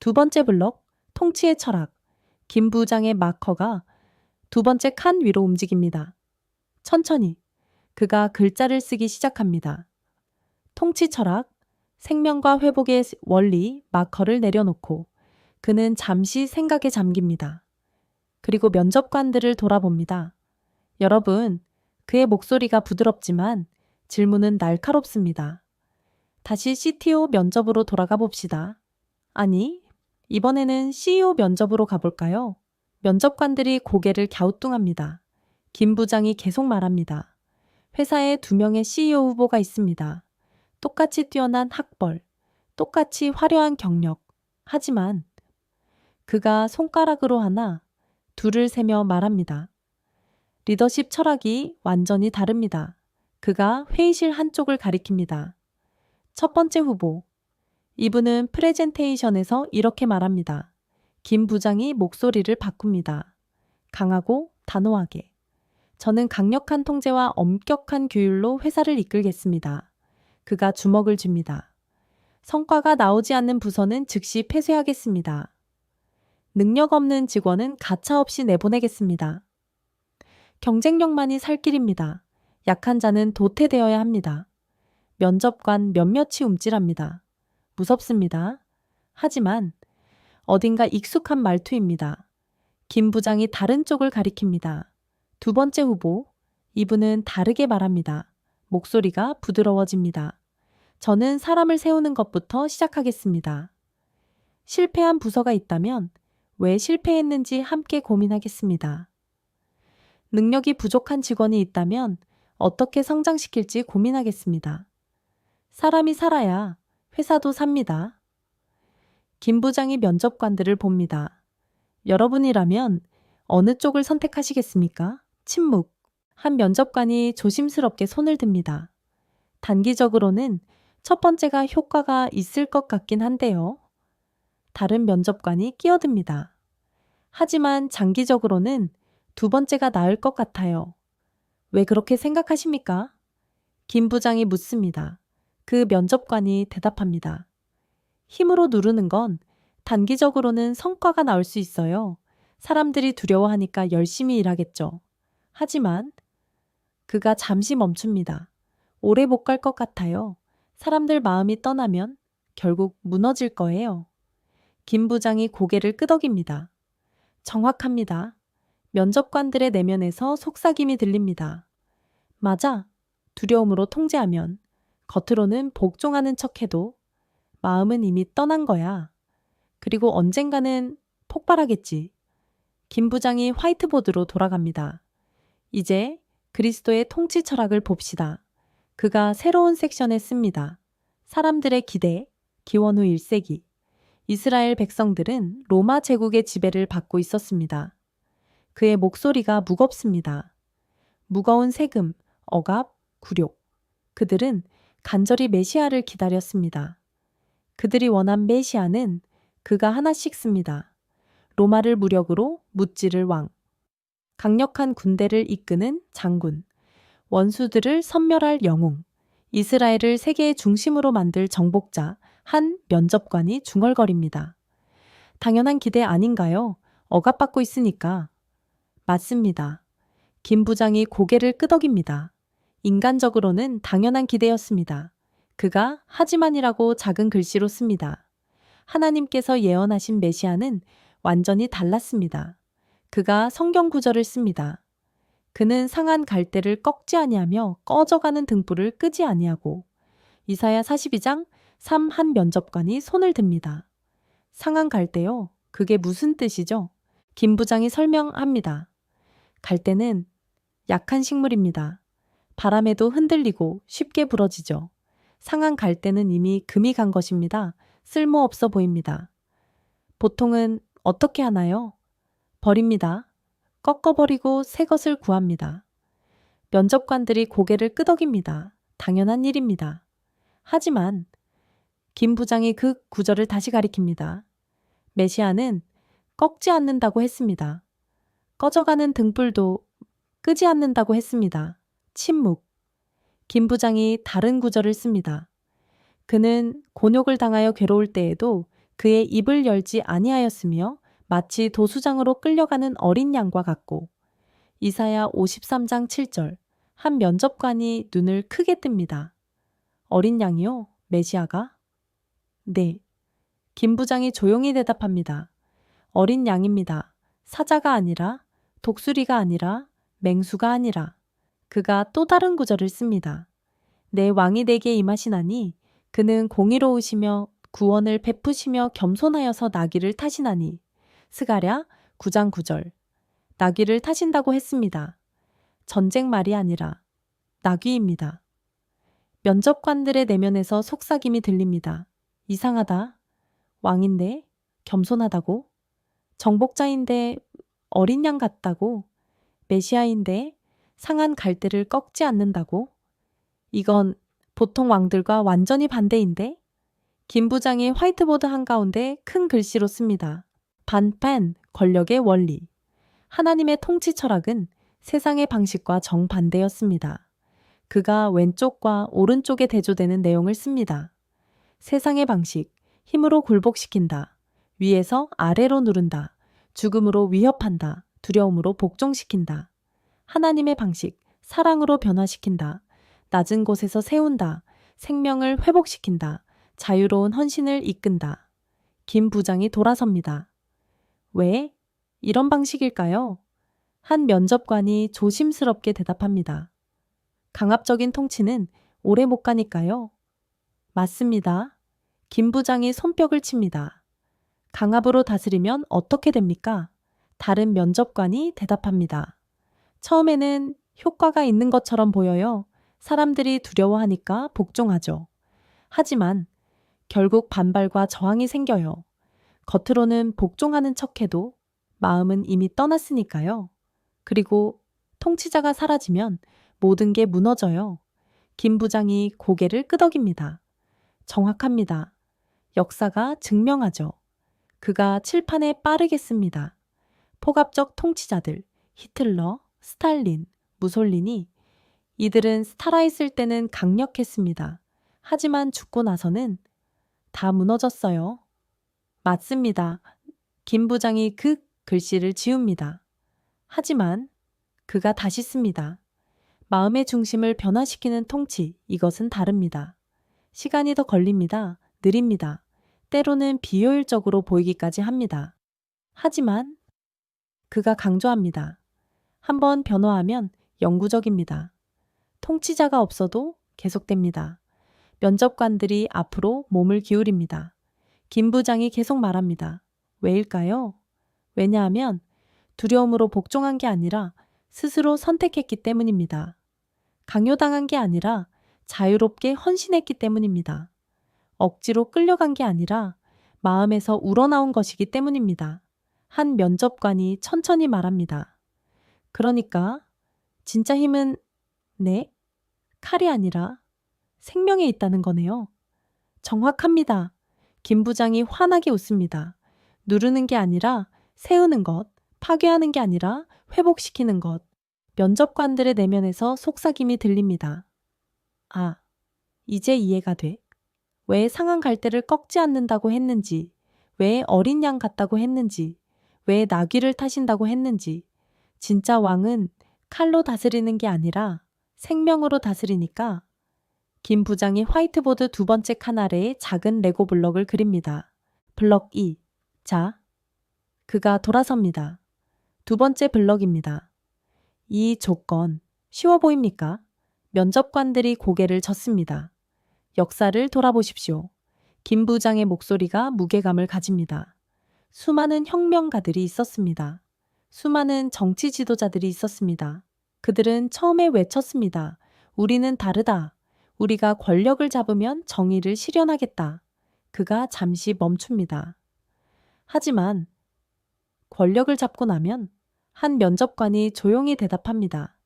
두 번째 블록, 통치의 철학. 김 부장의 마커가 두 번째 칸 위로 움직입니다. 천천히 그가 글자를 쓰기 시작합니다. 통치 철학, 생명과 회복의 원리, 마커를 내려놓고 그는 잠시 생각에 잠깁니다. 그리고 면접관들을 돌아봅니다. 여러분, 그의 목소리가 부드럽지만 질문은 날카롭습니다. 다시 CTO 면접으로 돌아가 봅시다. 아니, 이번에는 CEO 면접으로 가볼까요? 면접관들이 고개를 갸우뚱합니다. 김 부장이 계속 말합니다. 회사에 2명의 CEO 후보가 있습니다. 똑같이 뛰어난 학벌, 똑같이 화려한 경력. 하지만 그가 손가락으로 하나, 둘을 세며 말합니다. 리더십 철학이 완전히 다릅니다. 그가 회의실 한쪽을 가리킵니다. 첫 번째 후보. 이분은 프레젠테이션에서 이렇게 말합니다. 김 부장이 목소리를 바꿉니다. 강하고 단호하게. 저는 강력한 통제와 엄격한 규율로 회사를 이끌겠습니다. 그가 주먹을 쥡니다. 성과가 나오지 않는 부서는 즉시 폐쇄하겠습니다. 능력 없는 직원은 가차없이 내보내겠습니다. 경쟁력만이 살 길입니다. 약한 자는 도태되어야 합니다. 면접관 몇몇이 움찔합니다. 무섭습니다. 하지만 어딘가 익숙한 말투입니다. 김 부장이 다른 쪽을 가리킵니다. 두 번째 후보, 이분은 다르게 말합니다. 목소리가 부드러워집니다. 저는 사람을 세우는 것부터 시작하겠습니다. 실패한 부서가 있다면 왜 실패했는지 함께 고민하겠습니다. 능력이 부족한 직원이 있다면 어떻게 성장시킬지 고민하겠습니다. 사람이 살아야 회사도 삽니다. 김 부장이 면접관들을 봅니다. 여러분이라면 어느 쪽을 선택하시겠습니까? 침묵. 한 면접관이 조심스럽게 손을 듭니다. 단기적으로는 첫 번째가 효과가 있을 것 같긴 한데요. 다른 면접관이 끼어듭니다. 하지만 장기적으로는 두 번째가 나을 것 같아요. 왜 그렇게 생각하십니까? 김 부장이 묻습니다. 그 면접관이 대답합니다. 힘으로 누르는 건 단기적으로는 성과가 나올 수 있어요. 사람들이 두려워하니까 열심히 일하겠죠. 하지만 그가 잠시 멈춥니다. 오래 못 갈 것 같아요. 사람들 마음이 떠나면 결국 무너질 거예요. 김 부장이 고개를 끄덕입니다. 정확합니다. 면접관들의 내면에서 속삭임이 들립니다. 맞아. 두려움으로 통제하면 겉으로는 복종하는 척해도 마음은 이미 떠난 거야. 그리고 언젠가는 폭발하겠지. 김 부장이 화이트보드로 돌아갑니다. 이제 그리스도의 통치 철학을 봅시다. 그가 새로운 섹션에 씁니다. 사람들의 기대, 기원 후 1세기. 이스라엘 백성들은 로마 제국의 지배를 받고 있었습니다. 그의 목소리가 무겁습니다. 무거운 세금, 억압, 굴욕. 그들은 간절히 메시아를 기다렸습니다. 그들이 원한 메시아는 그가 하나씩 씁니다. 로마를 무력으로 무찌를 왕. 강력한 군대를 이끄는 장군. 원수들을 섬멸할 영웅. 이스라엘을 세계의 중심으로 만들 정복자. 한 면접관이 중얼거립니다. 당연한 기대 아닌가요? 억압받고 있으니까. 맞습니다. 김 부장이 고개를 끄덕입니다. 인간적으로는 당연한 기대였습니다. 그가 하지만이라고 작은 글씨로 씁니다. 하나님께서 예언하신 메시아는 완전히 달랐습니다. 그가 성경 구절을 씁니다. 그는 상한 갈대를 꺾지 아니하며 꺼져가는 등불을 끄지 아니하고. 이사야 42장 3 한 면접관이 손을 듭니다. 상한 갈대요? 그게 무슨 뜻이죠? 김 부장이 설명합니다. 갈대는 약한 식물입니다. 바람에도 흔들리고 쉽게 부러지죠. 상한 갈대는 이미 금이 간 것입니다. 쓸모없어 보입니다. 보통은 어떻게 하나요? 버립니다. 꺾어버리고 새 것을 구합니다. 면접관들이 고개를 끄덕입니다. 당연한 일입니다. 하지만 김 부장이 그 구절을 다시 가리킵니다. 메시아는 꺾지 않는다고 했습니다. 꺼져가는 등불도 끄지 않는다고 했습니다. 침묵. 김 부장이 다른 구절을 씁니다. 그는 곤욕을 당하여 괴로울 때에도 그의 입을 열지 아니하였으며 마치 도수장으로 끌려가는 어린 양과 같고 이사야 53장 7절 한 면접관이 눈을 크게 뜹니다. 어린 양이요? 메시아가? 네. 김 부장이 조용히 대답합니다. 어린 양입니다. 사자가 아니라, 독수리가 아니라, 맹수가 아니라. 그가 또 다른 구절을 씁니다. 내 왕이 내게 임하시나니 그는 공의로우시며 구원을 베푸시며 겸손하여서 나귀를 타시나니. 스가랴 9장 9절. 나귀를 타신다고 했습니다. 전쟁 말이 아니라 나귀입니다. 면접관들의 내면에서 속삭임이 들립니다. 이상하다. 왕인데 겸손하다고? 정복자인데 어린 양 같다고? 메시아인데 상한 갈대를 꺾지 않는다고? 이건 보통 왕들과 완전히 반대인데? 김 부장이 화이트보드 한가운데 큰 글씨로 씁니다. 반펜, 권력의 원리. 하나님의 통치 철학은 세상의 방식과 정반대였습니다. 그가 왼쪽과 오른쪽에 대조되는 내용을 씁니다. 세상의 방식, 힘으로 굴복시킨다. 위에서 아래로 누른다. 죽음으로 위협한다. 두려움으로 복종시킨다. 하나님의 방식, 사랑으로 변화시킨다. 낮은 곳에서 세운다. 생명을 회복시킨다. 자유로운 헌신을 이끈다. 김 부장이 돌아섭니다. 왜? 이런 방식일까요? 한 면접관이 조심스럽게 대답합니다. 강압적인 통치는 오래 못 가니까요. 맞습니다. 김 부장이 손뼉을 칩니다. 강압으로 다스리면 어떻게 됩니까? 다른 면접관이 대답합니다. 처음에는 효과가 있는 것처럼 보여요. 사람들이 두려워하니까 복종하죠. 하지만 결국 반발과 저항이 생겨요. 겉으로는 복종하는 척해도 마음은 이미 떠났으니까요. 그리고 통치자가 사라지면 모든 게 무너져요. 김 부장이 고개를 끄덕입니다. 정확합니다. 역사가 증명하죠. 그가 칠판에 빠르게 씁니다. 폭압적 통치자들, 히틀러, 스탈린, 무솔리니, 이들은 살아있을 때는 강력했습니다. 하지만 죽고 나서는 다 무너졌어요. 맞습니다. 김 부장이 그 글씨를 지웁니다. 하지만 그가 다시 씁니다. 마음의 중심을 변화시키는 통치, 이것은 다릅니다. 시간이 더 걸립니다. 느립니다. 때로는 비효율적으로 보이기까지 합니다. 하지만 그가 강조합니다. 한번 변화하면 영구적입니다. 통치자가 없어도 계속됩니다. 면접관들이 앞으로 몸을 기울입니다. 김 부장이 계속 말합니다. 왜일까요? 왜냐하면 두려움으로 복종한 게 아니라 스스로 선택했기 때문입니다. 강요당한 게 아니라 자유롭게 헌신했기 때문입니다. 억지로 끌려간 게 아니라 마음에서 우러나온 것이기 때문입니다. 한 면접관이 천천히 말합니다. 그러니까 진짜 힘은 네, 칼이 아니라 생명에 있다는 거네요. 정확합니다. 김 부장이 환하게 웃습니다. 누르는 게 아니라 세우는 것, 파괴하는 게 아니라 회복시키는 것. 면접관들의 내면에서 속삭임이 들립니다. 아, 이제 이해가 돼. 왜 상한 갈대를 꺾지 않는다고 했는지, 왜 어린 양 같다고 했는지, 왜 나귀를 타신다고 했는지. 진짜 왕은 칼로 다스리는 게 아니라 생명으로 다스리니까. 김 부장이 화이트보드 두 번째 칸 아래에 작은 레고 블럭을 그립니다. 블럭 2. 자, 그가 돌아섭니다. 두 번째 블럭입니다. 이 조건 쉬워 보입니까? 면접관들이 고개를 젓습니다. 역사를 돌아보십시오. 김 부장의 목소리가 무게감을 가집니다. 수많은 혁명가들이 있었습니다. 수많은 정치 지도자들이 있었습니다. 그들은 처음에 외쳤습니다. 우리는 다르다. 우리가 권력을 잡으면 정의를 실현하겠다. 그가 잠시 멈춥니다. 하지만 권력을 잡고 나면 한 면접관이 조용히 대답합니다.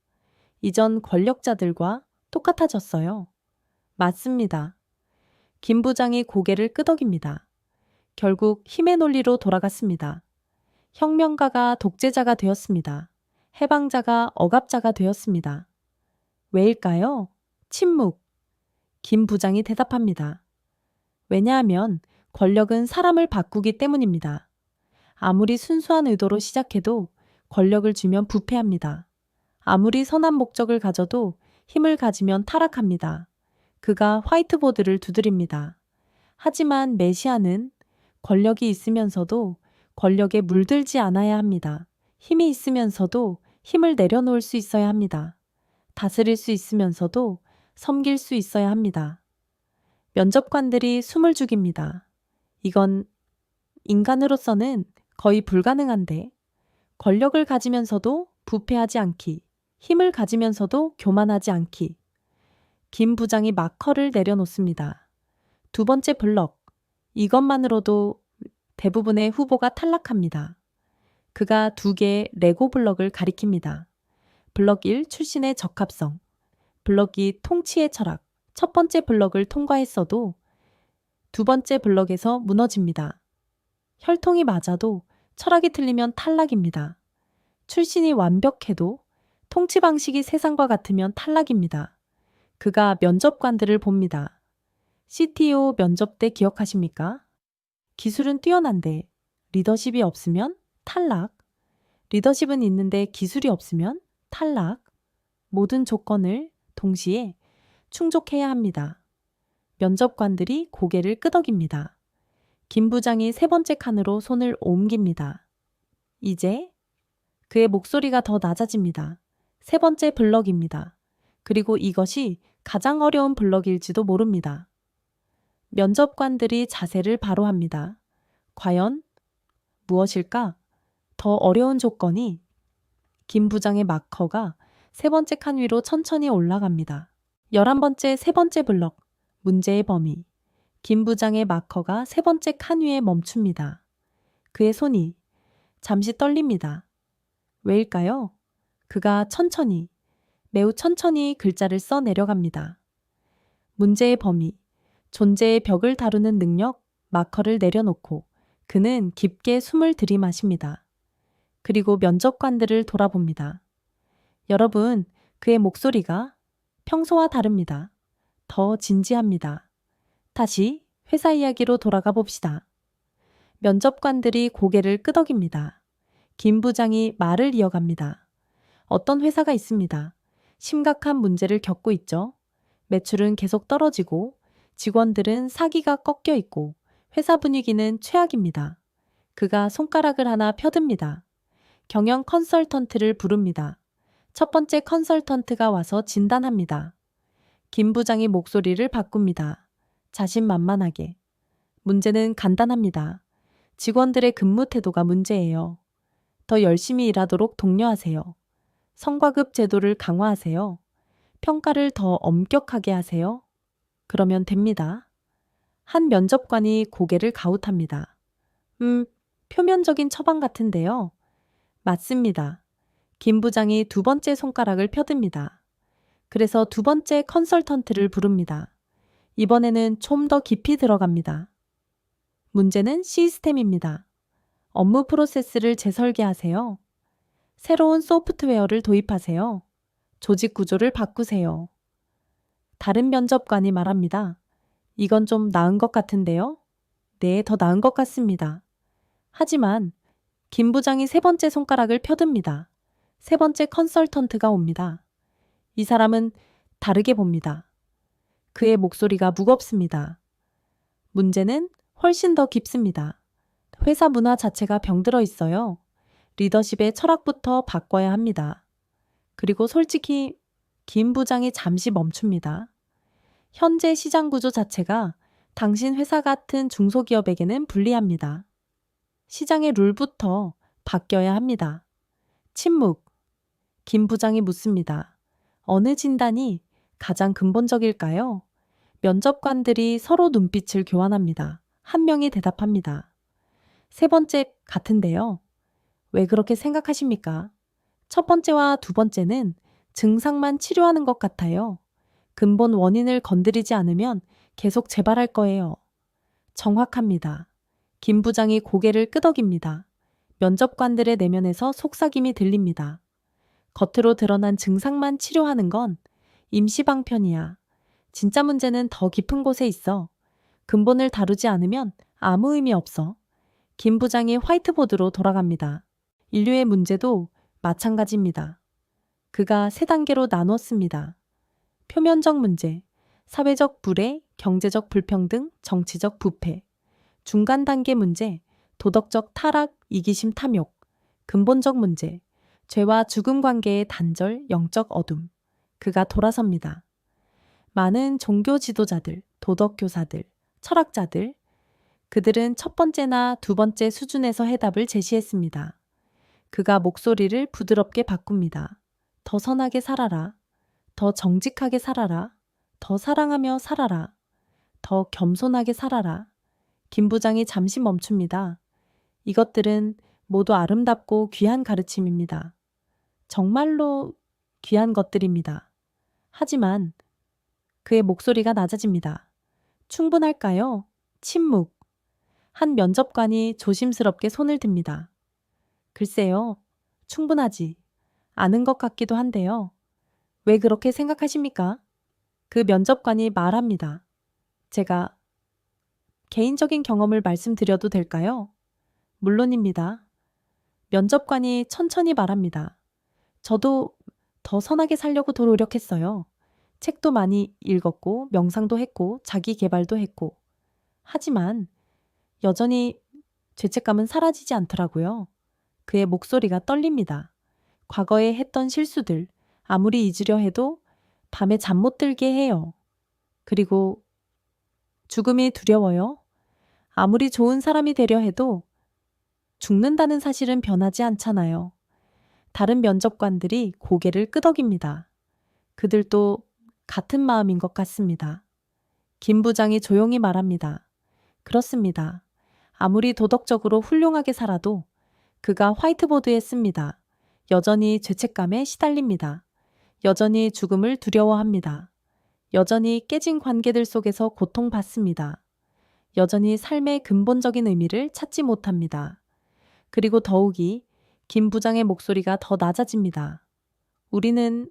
이전 권력자들과 똑같아졌어요. 맞습니다. 김 부장이 고개를 끄덕입니다. 결국 힘의 논리로 돌아갔습니다. 혁명가가 독재자가 되었습니다. 해방자가 억압자가 되었습니다. 왜일까요? 침묵. 김 부장이 대답합니다. 왜냐하면 권력은 사람을 바꾸기 때문입니다. 아무리 순수한 의도로 시작해도 권력을 주면 부패합니다. 아무리 선한 목적을 가져도 힘을 가지면 타락합니다. 그가 화이트보드를 두드립니다. 하지만 메시아는 권력이 있으면서도 권력에 물들지 않아야 합니다. 힘이 있으면서도 힘을 내려놓을 수 있어야 합니다. 다스릴 수 있으면서도 섬길 수 있어야 합니다. 면접관들이 숨을 죽입니다. 이건 인간으로서는 거의 불가능한데, 권력을 가지면서도 부패하지 않기, 힘을 가지면서도 교만하지 않기. 김 부장이 마커를 내려놓습니다. 두 번째 블럭, 이것만으로도 대부분의 후보가 탈락합니다. 그가 두 개의 레고 블럭을 가리킵니다. 블럭 1 출신의 적합성, 블럭 2 통치의 철학. 첫 번째 블럭을 통과했어도 두 번째 블럭에서 무너집니다. 혈통이 맞아도 철학이 틀리면 탈락입니다. 출신이 완벽해도 통치 방식이 세상과 같으면 탈락입니다. 그가 면접관들을 봅니다. CTO 면접 때 기억하십니까? 기술은 뛰어난데 리더십이 없으면 탈락. 리더십은 있는데 기술이 없으면 탈락. 모든 조건을 동시에 충족해야 합니다. 면접관들이 고개를 끄덕입니다. 김 부장이 세 번째 칸으로 손을 옮깁니다. 이제 그의 목소리가 더 낮아집니다. 세 번째 블럭입니다. 그리고 이것이 가장 어려운 블럭일지도 모릅니다. 면접관들이 자세를 바로 합니다. 과연 무엇일까? 더 어려운 조건이 김 부장의 마커가 세 번째 칸 위로 천천히 올라갑니다. 11번째 세 번째 블럭, 문제의 범위. 김 부장의 마커가 세 번째 칸 위에 멈춥니다. 그의 손이 잠시 떨립니다. 왜일까요? 그가 천천히, 매우 천천히 글자를 써 내려갑니다. 문제의 범위, 존재의 벽을 다루는 능력, 마커를 내려놓고 그는 깊게 숨을 들이마십니다. 그리고 면접관들을 돌아봅니다. 여러분, 그의 목소리가 평소와 다릅니다. 더 진지합니다. 다시 회사 이야기로 돌아가 봅시다. 면접관들이 고개를 끄덕입니다. 김 부장이 말을 이어갑니다. 어떤 회사가 있습니다. 심각한 문제를 겪고 있죠. 매출은 계속 떨어지고 직원들은 사기가 꺾여 있고 회사 분위기는 최악입니다. 그가 손가락을 하나 펴듭니다. 경영 컨설턴트를 부릅니다. 첫 번째 컨설턴트가 와서 진단합니다. 김 부장이 목소리를 바꿉니다. 자신만만하게. 문제는 간단합니다. 직원들의 근무 태도가 문제예요. 더 열심히 일하도록 독려하세요. 성과급 제도를 강화하세요. 평가를 더 엄격하게 하세요. 그러면 됩니다. 한 면접관이 고개를 가웃합니다. 표면적인 처방 같은데요. 맞습니다. 김 부장이 두 번째 손가락을 펴듭니다. 그래서 두 번째 컨설턴트를 부릅니다. 이번에는 좀 더 깊이 들어갑니다. 문제는 시스템입니다. 업무 프로세스를 재설계하세요. 새로운 소프트웨어를 도입하세요. 조직 구조를 바꾸세요. 다른 면접관이 말합니다. 이건 좀 나은 것 같은데요? 네, 더 나은 것 같습니다. 하지만 김 부장이 세 번째 손가락을 펴듭니다. 세 번째 컨설턴트가 옵니다. 이 사람은 다르게 봅니다. 그의 목소리가 무겁습니다. 문제는 훨씬 더 깊습니다. 회사 문화 자체가 병들어 있어요. 리더십의 철학부터 바꿔야 합니다. 그리고 솔직히 김 부장이 잠시 멈춥니다. 현재 시장 구조 자체가 당신 회사 같은 중소기업에게는 불리합니다. 시장의 룰부터 바뀌어야 합니다. 침묵. 김 부장이 묻습니다. 어느 진단이 가장 근본적일까요? 면접관들이 서로 눈빛을 교환합니다. 한 명이 대답합니다. 세 번째 같은데요. 왜 그렇게 생각하십니까? 첫 번째와 두 번째는 증상만 치료하는 것 같아요. 근본 원인을 건드리지 않으면 계속 재발할 거예요. 정확합니다. 김 부장이 고개를 끄덕입니다. 면접관들의 내면에서 속삭임이 들립니다. 겉으로 드러난 증상만 치료하는 건 임시방편이야. 진짜 문제는 더 깊은 곳에 있어. 근본을 다루지 않으면 아무 의미 없어. 김 부장이 화이트보드로 돌아갑니다. 인류의 문제도 마찬가지입니다. 그가 세 단계로 나누었습니다. 표면적 문제, 사회적 불애, 경제적 불평등, 정치적 부패. 중간 단계 문제, 도덕적 타락, 이기심 탐욕. 근본적 문제, 죄와 죽음 관계의 단절, 영적 어둠. 그가 돌아섭니다. 많은 종교 지도자들, 도덕 교사들, 철학자들, 그들은 첫 번째나 두 번째 수준에서 해답을 제시했습니다. 그가 목소리를 부드럽게 바꿉니다. 더 선하게 살아라. 더 정직하게 살아라. 더 사랑하며 살아라. 더 겸손하게 살아라. 김 부장이 잠시 멈춥니다. 이것들은 모두 아름답고 귀한 가르침입니다. 정말로 귀한 것들입니다. 하지만 그의 목소리가 낮아집니다. 충분할까요? 침묵. 한 면접관이 조심스럽게 손을 듭니다. 글쎄요, 충분하지 않은 것 같기도 한데요. 왜 그렇게 생각하십니까? 그 면접관이 말합니다. 제가 개인적인 경험을 말씀드려도 될까요? 물론입니다. 면접관이 천천히 말합니다. 저도 더 선하게 살려고 노력했어요. 책도 많이 읽었고, 명상도 했고, 자기 개발도 했고. 하지만 여전히 죄책감은 사라지지 않더라고요. 그의 목소리가 떨립니다. 과거에 했던 실수들, 아무리 잊으려 해도 밤에 잠 못 들게 해요. 그리고 죽음이 두려워요. 아무리 좋은 사람이 되려 해도 죽는다는 사실은 변하지 않잖아요. 다른 면접관들이 고개를 끄덕입니다. 그들도 같은 마음인 것 같습니다. 김 부장이 조용히 말합니다. 그렇습니다. 아무리 도덕적으로 훌륭하게 살아도 그가 화이트보드에 씁니다. 여전히 죄책감에 시달립니다. 여전히 죽음을 두려워합니다. 여전히 깨진 관계들 속에서 고통받습니다. 여전히 삶의 근본적인 의미를 찾지 못합니다. 그리고 더욱이 김 부장의 목소리가 더 낮아집니다. 우리는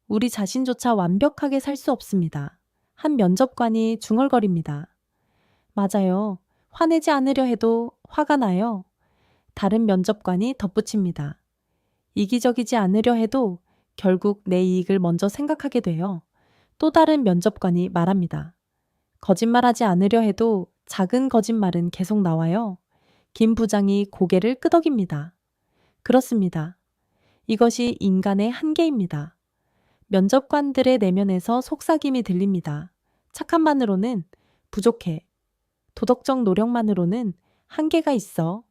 우리 자신조차 완벽하게 살 수 없습니다. 한 면접관이 중얼거립니다. 맞아요. 화내지 않으려 해도 화가 나요. 다른 면접관이 덧붙입니다. 이기적이지 않으려 해도 결국 내 이익을 먼저 생각하게 돼요. 또 다른 면접관이 말합니다. 거짓말하지 않으려 해도 작은 거짓말은 계속 나와요. 김 부장이 고개를 끄덕입니다. 그렇습니다. 이것이 인간의 한계입니다. 면접관들의 내면에서 속삭임이 들립니다. 착함만으로는 부족해. 도덕적 노력만으로는 한계가 있어.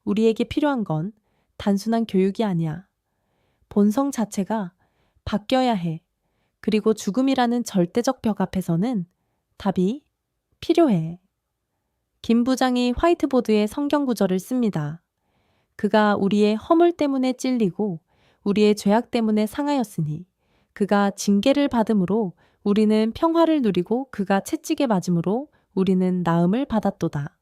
우리에게 필요한 건 단순한 교육이 아니야. 본성 자체가 바뀌어야 해. 그리고 죽음이라는 절대적 벽 앞에서는 답이 필요해. 김 부장이 화이트보드에 성경 구절을 씁니다. 그가 우리의 허물 때문에 찔리고 우리의 죄악 때문에 상하였으니 그가 징계를 받음으로 우리는 평화를 누리고 그가 채찍에 맞음으로 우리는 나음을 받았도다.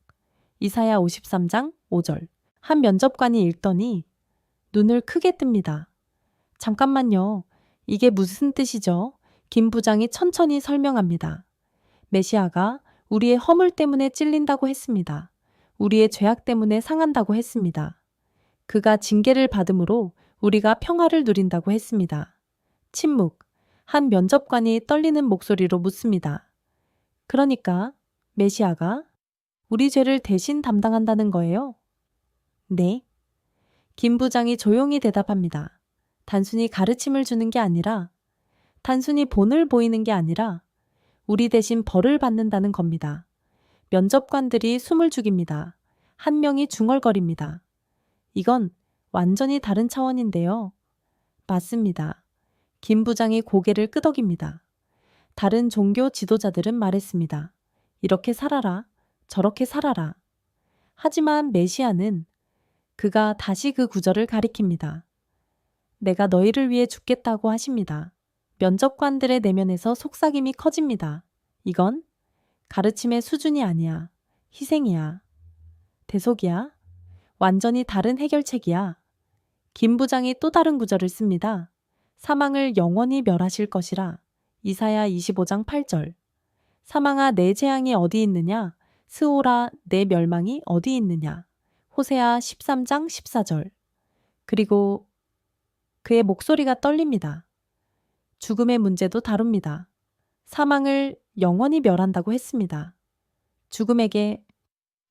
이사야 53장 5절. 한 면접관이 읽더니 눈을 크게 뜹니다. 잠깐만요. 이게 무슨 뜻이죠? 김 부장이 천천히 설명합니다. 메시아가 우리의 허물 때문에 찔린다고 했습니다. 우리의 죄악 때문에 상한다고 했습니다. 그가 징계를 받음으로 우리가 평화를 누린다고 했습니다. 침묵. 한 면접관이 떨리는 목소리로 묻습니다. 그러니까 메시아가 우리 죄를 대신 담당한다는 거예요? 네. 김 부장이 조용히 대답합니다. 단순히 가르침을 주는 게 아니라, 단순히 본을 보이는 게 아니라 우리 대신 벌을 받는다는 겁니다. 면접관들이 숨을 죽입니다. 한 명이 중얼거립니다. 이건 완전히 다른 차원인데요. 맞습니다. 김 부장이 고개를 끄덕입니다. 다른 종교 지도자들은 말했습니다. 이렇게 살아라. 저렇게 살아라. 하지만 메시아는 그가 다시 그 구절을 가리킵니다. 내가 너희를 위해 죽겠다고 하십니다. 면접관들의 내면에서 속삭임이 커집니다. 이건 가르침의 수준이 아니야. 희생이야. 대속이야. 완전히 다른 해결책이야. 김 부장이 또 다른 구절을 씁니다. 사망을 영원히 멸하실 것이라. 이사야 25장 8절. 사망아 내 재앙이 어디 있느냐? 스오라 내 멸망이 어디 있느냐. 호세아 13장 14절. 그리고 그의 목소리가 떨립니다. 죽음의 문제도 다룹니다. 사망을 영원히 멸한다고 했습니다. 죽음에게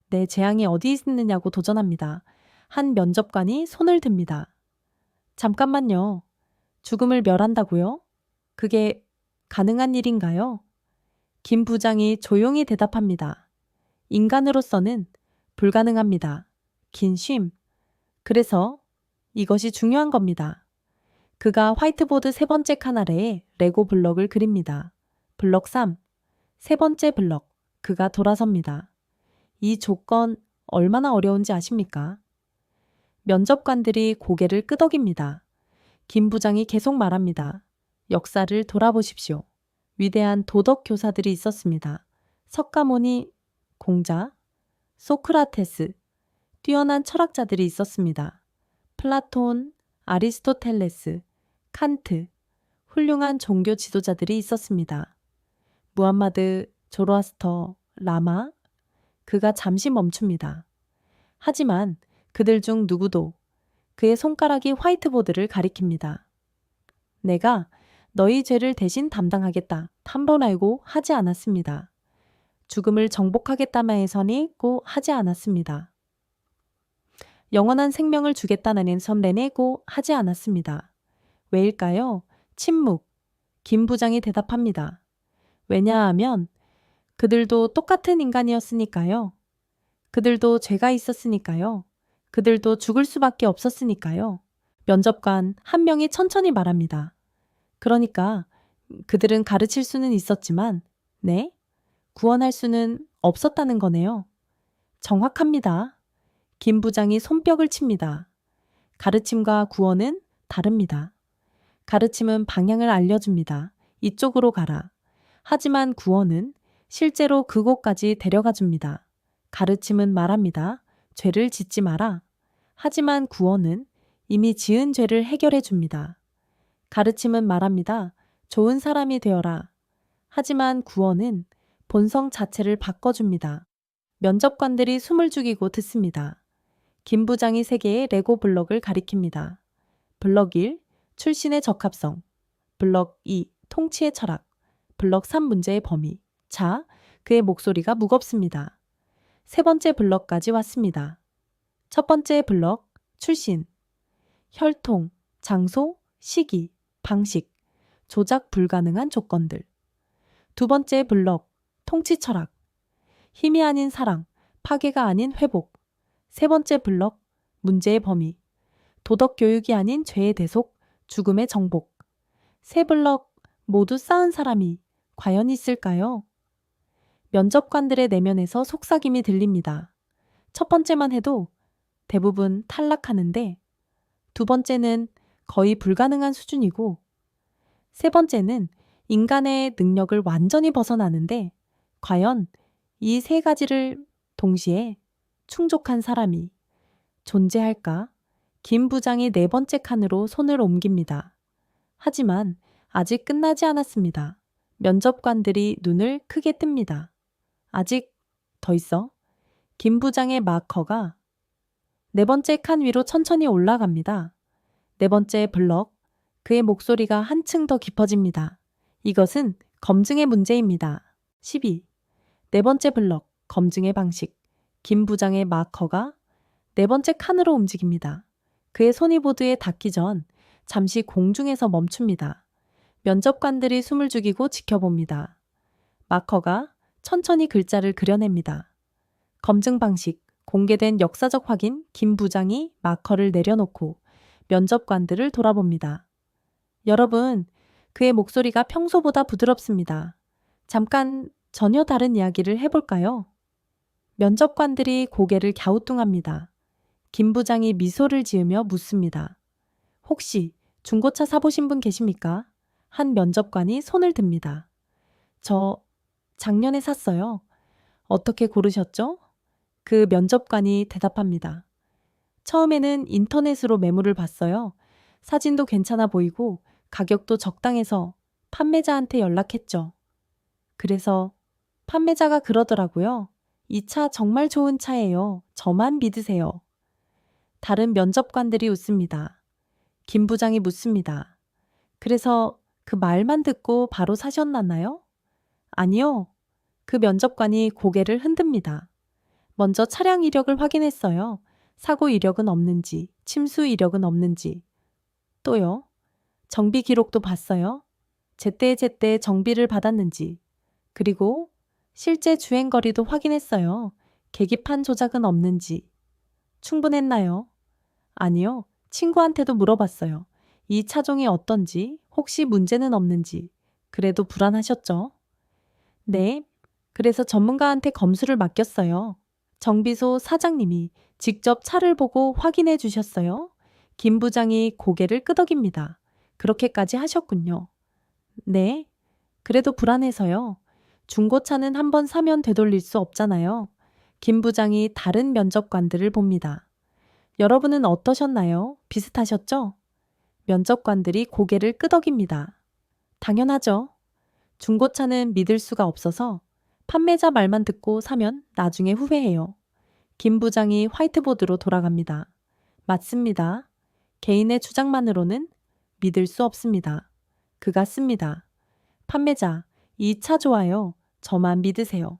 내 재앙이 어디 있느냐고 도전합니다. 한 면접관이 손을 듭니다. 잠깐만요. 죽음을 멸한다고요? 그게 가능한 일인가요? 김 부장이 조용히 대답합니다. 인간으로서는 불가능합니다. 긴 쉼. 그래서 이것이 중요한 겁니다. 그가 화이트보드 세 번째 칸 아래에 레고 블럭을 그립니다. 블럭 3. 세 번째 블럭. 그가 돌아섭니다. 이 조건 얼마나 어려운지 아십니까? 면접관들이 고개를 끄덕입니다. 김 부장이 계속 말합니다. 역사를 돌아보십시오. 위대한 도덕 교사들이 있었습니다. 석가모니, 공자, 소크라테스, 뛰어난 철학자들이 있었습니다. 플라톤, 아리스토텔레스, 칸트, 훌륭한 종교 지도자들이 있었습니다. 무함마드, 조로아스터, 라마, 그가 잠시 멈춥니다. 하지만 그들 중 누구도 그의 손가락이 화이트보드를 가리킵니다. 내가 너희 죄를 대신 담당하겠다. 한 번 알고 하지 않았습니다. 죽음을 정복하겠다마에서니 고 하지 않았습니다. 영원한 생명을 주겠다는 선례내고 하지 않았습니다. 왜일까요? 침묵. 김 부장이 대답합니다. 왜냐하면 그들도 똑같은 인간이었으니까요. 그들도 죄가 있었으니까요. 그들도 죽을 수밖에 없었으니까요. 면접관 한 명이 천천히 말합니다. 그러니까 그들은 가르칠 수는 있었지만, 네? 구원할 수는 없었다는 거네요. 정확합니다. 김 부장이 손뼉을 칩니다. 가르침과 구원은 다릅니다. 가르침은 방향을 알려줍니다. 이쪽으로 가라. 하지만 구원은 실제로 그곳까지 데려가 줍니다. 가르침은 말합니다. 죄를 짓지 마라. 하지만 구원은 이미 지은 죄를 해결해 줍니다. 가르침은 말합니다. 좋은 사람이 되어라. 하지만 구원은 본성 자체를 바꿔줍니다. 면접관들이 숨을 죽이고 듣습니다. 김 부장이 세 개의 레고 블럭을 가리킵니다. 블럭 1, 출신의 적합성. 블럭 2, 통치의 철학. 블럭 3, 문제의 범위. 자, 그의 목소리가 무겁습니다. 세 번째 블럭까지 왔습니다. 첫 번째 블럭, 출신. 혈통, 장소, 시기, 방식, 조작 불가능한 조건들. 두 번째 블럭, 통치 철학. 힘이 아닌 사랑, 파괴가 아닌 회복. 세 번째 블럭, 문제의 범위. 도덕 교육이 아닌 죄의 대속, 죽음의 정복. 세 블럭 모두 쌓은 사람이 과연 있을까요? 면접관들의 내면에서 속삭임이 들립니다. 첫 번째만 해도 대부분 탈락하는데, 두 번째는 거의 불가능한 수준이고, 세 번째는 인간의 능력을 완전히 벗어나는데, 과연 이 세 가지를 동시에 충족한 사람이 존재할까? 김 부장이 네 번째 칸으로 손을 옮깁니다. 하지만 아직 끝나지 않았습니다. 면접관들이 눈을 크게 뜹니다. 아직 더 있어? 김 부장의 마커가 네 번째 칸 위로 천천히 올라갑니다. 네 번째 블럭, 그의 목소리가 한층 더 깊어집니다. 이것은 검증의 문제입니다. 12. 네 번째 블럭, 검증의 방식. 김 부장의 마커가 네 번째 칸으로 움직입니다. 그의 손이 보드에 닿기 전 잠시 공중에서 멈춥니다. 면접관들이 숨을 죽이고 지켜봅니다. 마커가 천천히 글자를 그려냅니다. 검증 방식, 공개된 역사적 확인. 김 부장이 마커를 내려놓고 면접관들을 돌아봅니다. 여러분, 그의 목소리가 평소보다 부드럽습니다. 잠깐 전혀 다른 이야기를 해볼까요? 면접관들이 고개를 갸우뚱합니다. 김 부장이 미소를 지으며 묻습니다. 혹시 중고차 사보신 분 계십니까? 한 면접관이 손을 듭니다. 저 작년에 샀어요. 어떻게 고르셨죠? 그 면접관이 대답합니다. 처음에는 인터넷으로 매물을 봤어요. 사진도 괜찮아 보이고 가격도 적당해서 판매자한테 연락했죠. 그래서 판매자가 그러더라고요. 이 차 정말 좋은 차예요. 저만 믿으세요. 다른 면접관들이 웃습니다. 김 부장이 묻습니다. 그래서 그 말만 듣고 바로 사셨나요? 아니요. 그 면접관이 고개를 흔듭니다. 먼저 차량 이력을 확인했어요. 사고 이력은 없는지, 침수 이력은 없는지. 또요. 정비 기록도 봤어요. 제때제때 정비를 받았는지. 그리고 실제 주행 거리도 확인했어요. 계기판 조작은 없는지. 충분했나요? 아니요. 친구한테도 물어봤어요. 이 차종이 어떤지, 혹시 문제는 없는지. 그래도 불안하셨죠? 네. 그래서 전문가한테 검수를 맡겼어요. 정비소 사장님이 직접 차를 보고 확인해 주셨어요. 김 부장이 고개를 끄덕입니다. 그렇게까지 하셨군요. 네. 그래도 불안해서요. 중고차는 한번 사면 되돌릴 수 없잖아요. 김 부장이 다른 면접관들을 봅니다. 여러분은 어떠셨나요? 비슷하셨죠? 면접관들이 고개를 끄덕입니다. 당연하죠. 중고차는 믿을 수가 없어서 판매자 말만 듣고 사면 나중에 후회해요. 김 부장이 화이트보드로 돌아갑니다. 맞습니다. 개인의 주장만으로는 믿을 수 없습니다. 그가 씁니다. 판매자, 이 차 좋아요. 저만 믿으세요.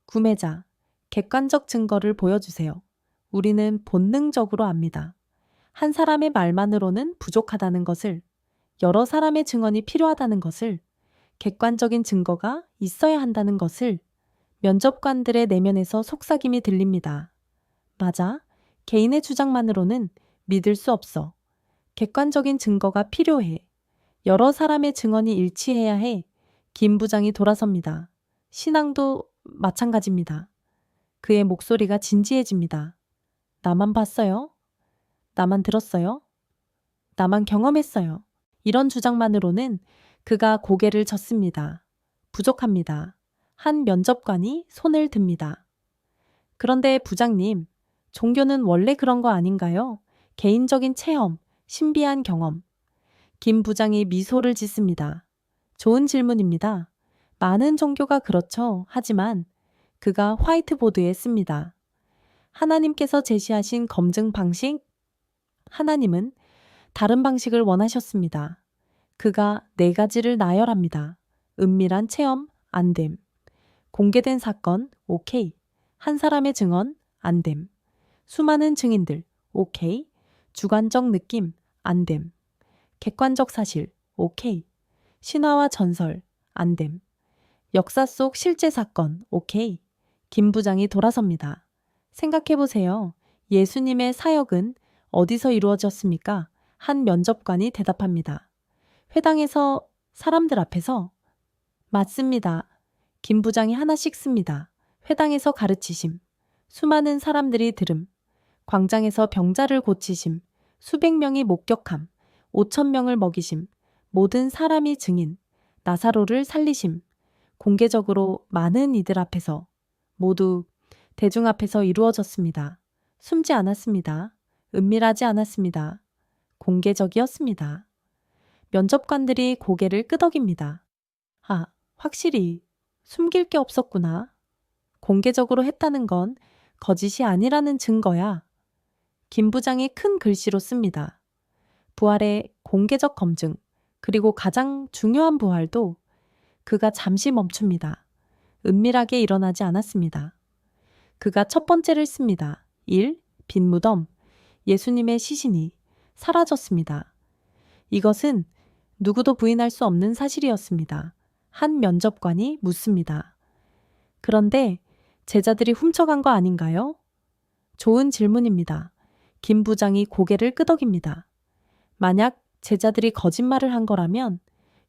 구매자, 객관적 증거를 보여주세요. 우리는 본능적으로 압니다. 한 사람의 말만으로는 부족하다는 것을, 여러 사람의 증언이 필요하다는 것을, 객관적인 증거가 있어야 한다는 것을 면접관들의 내면에서 속삭임이 들립니다. 맞아. 개인의 주장만으로는 믿을 수 없어. 객관적인 증거가 필요해. 여러 사람의 증언이 일치해야 해. 김 부장이 돌아섭니다. 신앙도 마찬가지입니다. 그의 목소리가 진지해집니다. 나만 봤어요? 나만 들었어요? 나만 경험했어요. 이런 주장만으로는 그가 고개를 젓습니다. 부족합니다. 한 면접관이 손을 듭니다. 그런데 부장님, 종교는 원래 그런 거 아닌가요? 개인적인 체험, 신비한 경험. 김 부장이 미소를 짓습니다. 좋은 질문입니다. 많은 종교가 그렇죠. 하지만 그가 화이트보드에 씁니다. 하나님께서 제시하신 검증 방식? 하나님은 다른 방식을 원하셨습니다. 그가 4가지를 나열합니다. 은밀한 체험, 안됨. 공개된 사건, 오케이. 한 사람의 증언, 안됨. 수많은 증인들, 오케이. 주관적 느낌, 안됨. 객관적 사실, 오케이. 신화와 전설, 안됨. 역사 속 실제 사건, 오케이. 김 부장이 돌아섭니다. 생각해보세요. 예수님의 사역은 어디서 이루어졌습니까? 한 면접관이 대답합니다. 회당에서, 사람들 앞에서. 맞습니다. 김 부장이 하나씩 씁니다. 회당에서 가르치심. 수많은 사람들이 들음. 광장에서 병자를 고치심. 수백 명이 목격함. 5천 명을 먹이심. 모든 사람이 증인. 나사로를 살리심. 공개적으로 많은 이들 앞에서. 모두 대중 앞에서 이루어졌습니다. 숨지 않았습니다. 은밀하지 않았습니다. 공개적이었습니다. 면접관들이 고개를 끄덕입니다. 아, 확실히 숨길 게 없었구나. 공개적으로 했다는 건 거짓이 아니라는 증거야. 김 부장이 큰 글씨로 씁니다. 부활의 공개적 검증, 그리고 가장 중요한 부활도 그가 잠시 멈춥니다. 은밀하게 일어나지 않았습니다. 그가 첫 번째를 씁니다. 1. 빈 무덤. 예수님의 시신이 사라졌습니다. 이것은 누구도 부인할 수 없는 사실이었습니다. 한 면접관이 묻습니다. 그런데 제자들이 훔쳐간 거 아닌가요? 좋은 질문입니다. 김 부장이 고개를 끄덕입니다. 만약 제자들이 거짓말을 한 거라면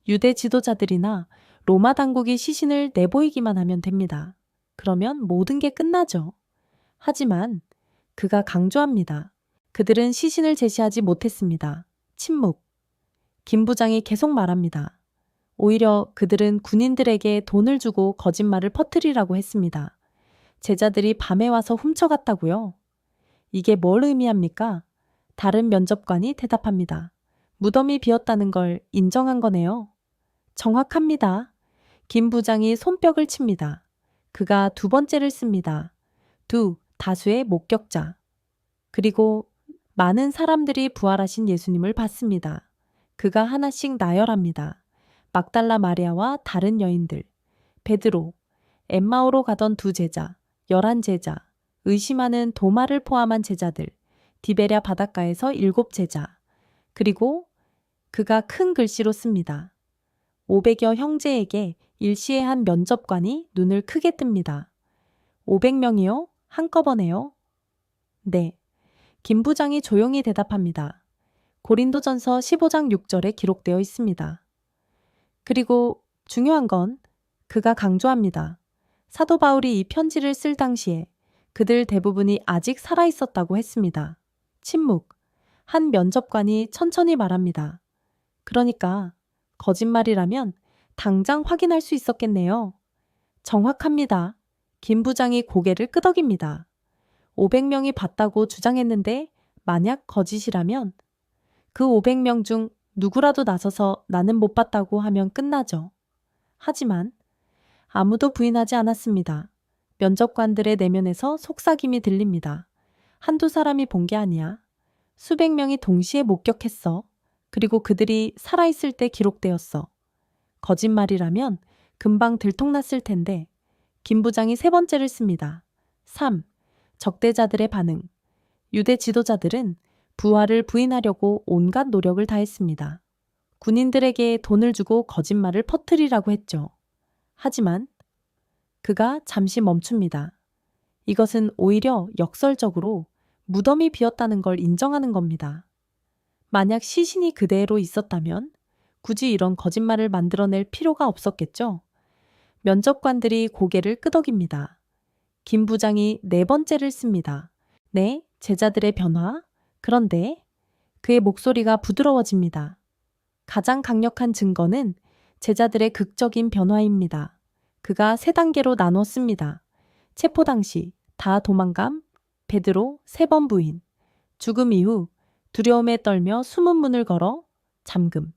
유대 지도자들이나 로마 당국이 시신을 내보이기만 하면 됩니다. 그러면 모든 게 끝나죠. 하지만 그가 강조합니다. 그들은 시신을 제시하지 못했습니다. 침묵. 김 부장이 계속 말합니다. 오히려 그들은 군인들에게 돈을 주고 거짓말을 퍼뜨리라고 했습니다. 제자들이 밤에 와서 훔쳐갔다고요? 이게 뭘 의미합니까? 다른 면접관이 대답합니다. 무덤이 비었다는 걸 인정한 거네요. 정확합니다. 김 부장이 손뼉을 칩니다. 그가 두 번째를 씁니다. 다수의 목격자. 그리고 많은 사람들이 부활하신 예수님을 봤습니다. 그가 하나씩 나열합니다. 막달라 마리아와 다른 여인들, 베드로, 엠마오로 가던 두 제자, 11제자, 의심하는 도마를 포함한 제자들, 디베랴 바닷가에서 7제자, 그리고 그가 큰 글씨로 씁니다. 500여 형제에게 일시에 한 면접관이 눈을 크게 뜹니다. 500명이요? 한꺼번에요? 네. 김 부장이 조용히 대답합니다. 고린도전서 15장 6절에 기록되어 있습니다. 그리고 중요한 건 그가 강조합니다. 사도 바울이 이 편지를 쓸 당시에 그들 대부분이 아직 살아 있었다고 했습니다. 침묵. 한 면접관이 천천히 말합니다. 그러니까 거짓말이라면 당장 확인할 수 있었겠네요. 정확합니다. 김 부장이 고개를 끄덕입니다. 500명이 봤다고 주장했는데 만약 거짓이라면 그 500명 중 누구라도 나서서 나는 못 봤다고 하면 끝나죠. 하지만 아무도 부인하지 않았습니다. 면접관들의 내면에서 속삭임이 들립니다. 한두 사람이 본 게 아니야. 수백 명이 동시에 목격했어. 그리고 그들이 살아있을 때 기록되었어. 거짓말이라면 금방 들통났을 텐데 김 부장이 세 번째를 씁니다. 3. 적대자들의 반응. 유대 지도자들은 부활을 부인하려고 온갖 노력을 다했습니다. 군인들에게 돈을 주고 거짓말을 퍼뜨리라고 했죠. 하지만 그가 잠시 멈춥니다. 이것은 오히려 역설적으로 무덤이 비었다는 걸 인정하는 겁니다. 만약 시신이 그대로 있었다면 굳이 이런 거짓말을 만들어낼 필요가 없었겠죠. 면접관들이 고개를 끄덕입니다. 김 부장이 네 번째를 씁니다. 네, 제자들의 변화. 그런데 그의 목소리가 부드러워집니다. 가장 강력한 증거는 제자들의 극적인 변화입니다. 그가 세 단계로 나눴습니다. 체포 당시 다 도망감, 베드로 3번 부인, 죽음 이후 두려움에 떨며 숨은 문을 걸어 잠금,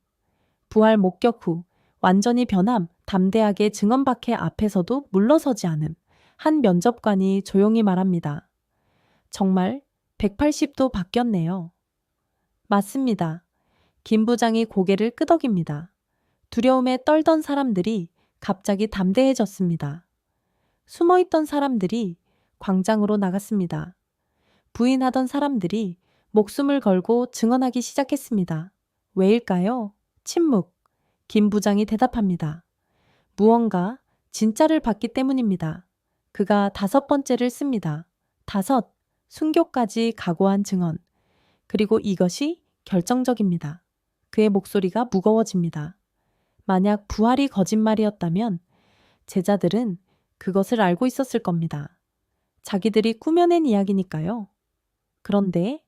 부활 목격 후 완전히 변함, 담대하게 증언박해 앞에서도 물러서지 않음. 한 면접관이 조용히 말합니다. 정말 180도 바뀌었네요. 맞습니다. 김 부장이 고개를 끄덕입니다. 두려움에 떨던 사람들이 갑자기 담대해졌습니다. 숨어있던 사람들이 광장으로 나갔습니다. 부인하던 사람들이 목숨을 걸고 증언하기 시작했습니다. 왜일까요? 침묵. 김 부장이 대답합니다. 무언가 진짜를 봤기 때문입니다. 그가 5번째를 씁니다. 5. 순교까지 각오한 증언. 그리고 이것이 결정적입니다. 그의 목소리가 무거워집니다. 만약 부활이 거짓말이었다면 제자들은 그것을 알고 있었을 겁니다. 자기들이 꾸며낸 이야기니까요. 그런데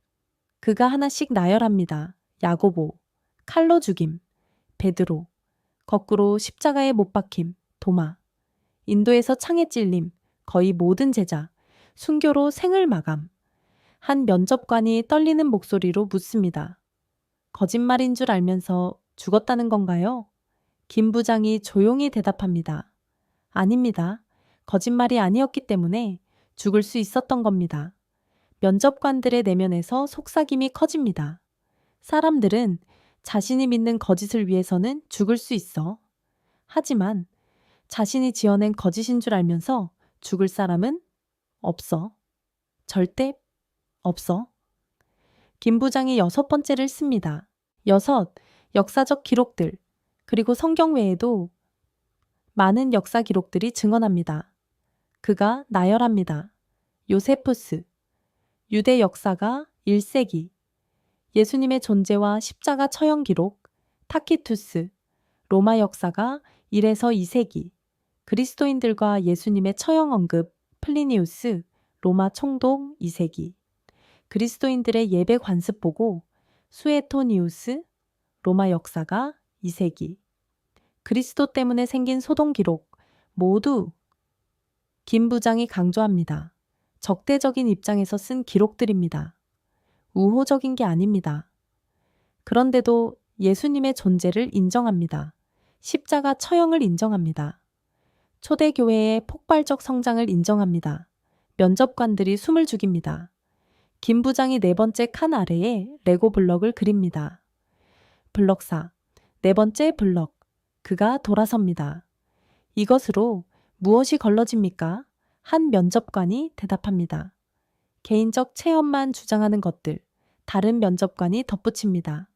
그가 하나씩 나열합니다. 야고보, 칼로 죽임, 베드로, 거꾸로 십자가에 못 박힘, 도마, 인도에서 창에 찔림, 거의 모든 제자, 순교로 생을 마감. 한 면접관이 떨리는 목소리로 묻습니다. 거짓말인 줄 알면서 죽었다는 건가요? 김 부장이 조용히 대답합니다. 아닙니다. 거짓말이 아니었기 때문에 죽을 수 있었던 겁니다. 면접관들의 내면에서 속삭임이 커집니다. 사람들은 자신이 믿는 거짓을 위해서는 죽을 수 있어. 하지만 자신이 지어낸 거짓인 줄 알면서 죽을 사람은 없어. 절대 없어. 김 부장이 6번째를 씁니다. 6. 역사적 기록들. 그리고 성경 외에도 많은 역사 기록들이 증언합니다. 그가 나열합니다. 요세푸스, 유대 역사가 1세기, 예수님의 존재와 십자가 처형 기록, 타키투스, 로마 역사가 1에서 2세기, 그리스도인들과 예수님의 처형 언급, 플리니우스, 로마 총독 2세기, 그리스도인들의 예배 관습 보고, 수에토니우스, 로마 역사가 2세기, 그리스도 때문에 생긴 소동 기록, 모두 김 부장이 강조합니다. 적대적인 입장에서 쓴 기록들입니다. 우호적인 게 아닙니다. 그런데도 예수님의 존재를 인정합니다. 십자가 처형을 인정합니다. 초대교회의 폭발적 성장을 인정합니다. 면접관들이 숨을 죽입니다. 김 부장이 네 번째 칸 아래에 레고 블럭을 그립니다. 블럭 4. 네 번째 블럭. 그가 돌아섭니다. 이것으로 무엇이 걸러집니까? 한 면접관이 대답합니다. 개인적 체험만 주장하는 것들. 다른 면접관이 덧붙입니다.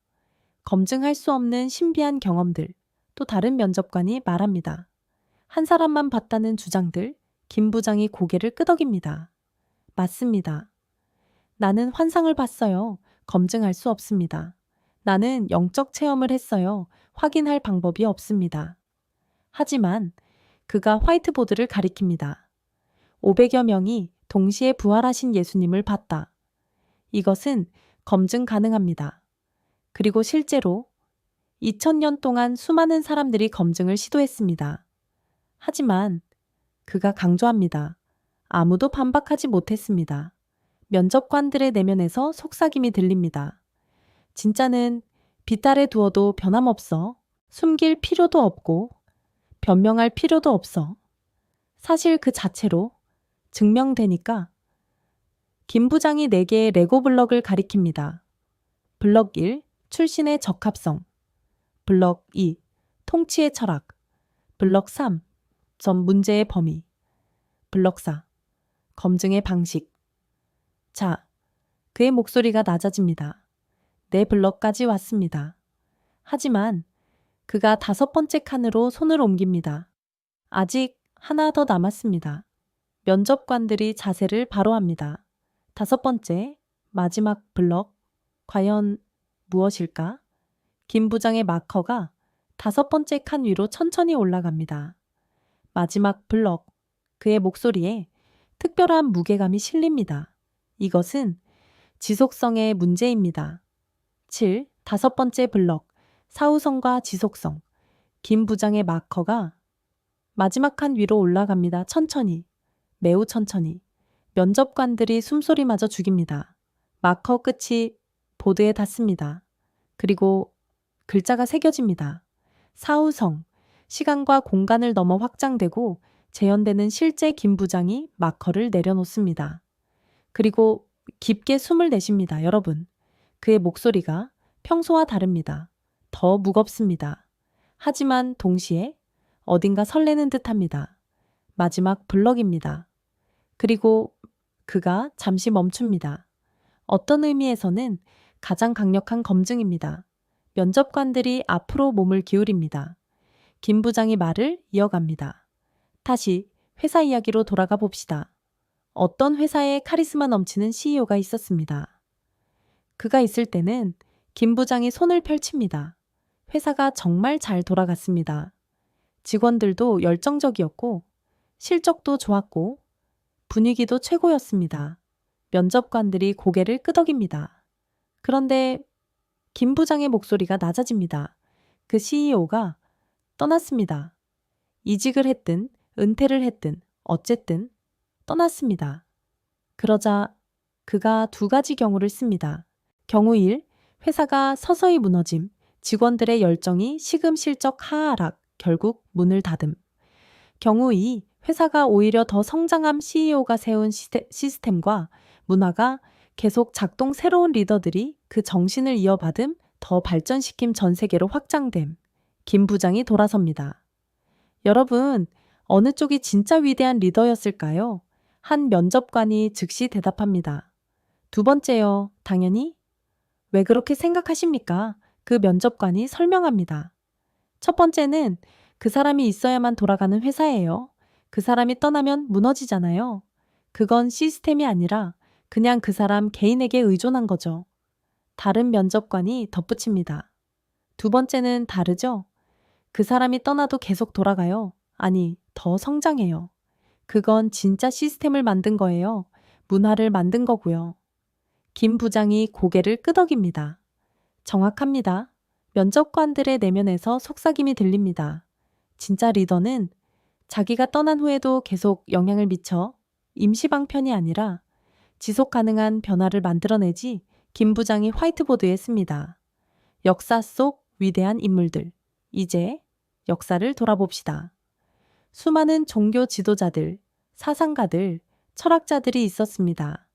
검증할 수 없는 신비한 경험들. 또 다른 면접관이 말합니다. 한 사람만 봤다는 주장들. 김 부장이 고개를 끄덕입니다. 맞습니다. 나는 환상을 봤어요. 검증할 수 없습니다. 나는 영적 체험을 했어요. 확인할 방법이 없습니다. 하지만 그가 화이트보드를 가리킵니다. 500여 명이 동시에 부활하신 예수님을 봤다. 이것은 검증 가능합니다. 그리고 실제로 2000년 동안 수많은 사람들이 검증을 시도했습니다. 하지만 그가 강조합니다. 아무도 반박하지 못했습니다. 면접관들의 내면에서 속삭임이 들립니다. 진짜는 빛 아래 두어도 변함없어. 숨길 필요도 없고 변명할 필요도 없어. 사실 그 자체로 증명되니까. 김 부장이 4개의 레고 블럭을 가리킵니다. 블럭 1. 출신의 적합성. 블럭 2. 통치의 철학. 블럭 3. 전 문제의 범위. 블럭 4. 검증의 방식. 자, 그의 목소리가 낮아집니다. 4블럭까지 왔습니다. 하지만 그가 5번째 칸으로 손을 옮깁니다. 아직 하나 더 남았습니다. 면접관들이 자세를 바로 합니다. 5번째, 마지막 블럭. 과연 무엇일까? 김 부장의 마커가 5번째 칸 위로 천천히 올라갑니다. 마지막 블럭. 그의 목소리에 특별한 무게감이 실립니다. 이것은 지속성의 문제입니다. 7. 5번째 블럭. 사후성과 지속성. 김 부장의 마커가 마지막 칸 위로 올라갑니다. 천천히. 매우 천천히. 면접관들이 숨소리마저 죽입니다. 마커 끝이 보드에 닿습니다. 그리고 글자가 새겨집니다. 사후성. 시간과 공간을 넘어 확장되고 재현되는 실제 김 부장이 마커를 내려놓습니다. 그리고 깊게 숨을 내쉽니다. 여러분. 그의 목소리가 평소와 다릅니다. 더 무겁습니다. 하지만 동시에 어딘가 설레는 듯합니다. 마지막 블럭입니다. 그리고 그가 잠시 멈춥니다. 어떤 의미에서는 가장 강력한 검증입니다. 면접관들이 앞으로 몸을 기울입니다. 김 부장이 말을 이어갑니다. 다시 회사 이야기로 돌아가 봅시다. 어떤 회사에 카리스마 넘치는 CEO가 있었습니다. 그가 있을 때는 김 부장이 손을 펼칩니다. 회사가 정말 잘 돌아갔습니다. 직원들도 열정적이었고 실적도 좋았고 분위기도 최고였습니다. 면접관들이 고개를 끄덕입니다. 그런데 김 부장의 목소리가 낮아집니다. 그 CEO가 떠났습니다. 이직을 했든 은퇴를 했든 어쨌든 떠났습니다. 그러자 그가 2가지 경우를 씁니다. 경우 1. 회사가 서서히 무너짐, 직원들의 열정이 시금실적 하하락, 결국 문을 닫음. 경우 2. 회사가 오히려 더 성장함 CEO가 세운 시스템과 문화가 계속 작동 새로운 리더들이 그 정신을 이어받음 더 발전시킴 전 세계로 확장됨. 김 부장이 돌아섭니다. 여러분, 어느 쪽이 진짜 위대한 리더였을까요? 한 면접관이 즉시 대답합니다. 2번째요, 당연히. 왜 그렇게 생각하십니까? 그 면접관이 설명합니다. 첫 번째는 그 사람이 있어야만 돌아가는 회사예요. 그 사람이 떠나면 무너지잖아요. 그건 시스템이 아니라 그냥 그 사람 개인에게 의존한 거죠. 다른 면접관이 덧붙입니다. 2번째는 다르죠? 그 사람이 떠나도 계속 돌아가요. 아니, 더 성장해요. 그건 진짜 시스템을 만든 거예요. 문화를 만든 거고요. 김 부장이 고개를 끄덕입니다. 정확합니다. 면접관들의 내면에서 속삭임이 들립니다. 진짜 리더는 자기가 떠난 후에도 계속 영향을 미쳐 임시방편이 아니라 지속 가능한 변화를 만들어내지. 김 부장이 화이트보드에 씁니다. 역사 속 위대한 인물들. 이제 역사를 돌아봅시다. 수많은 종교 지도자들, 사상가들, 철학자들이 있었습니다.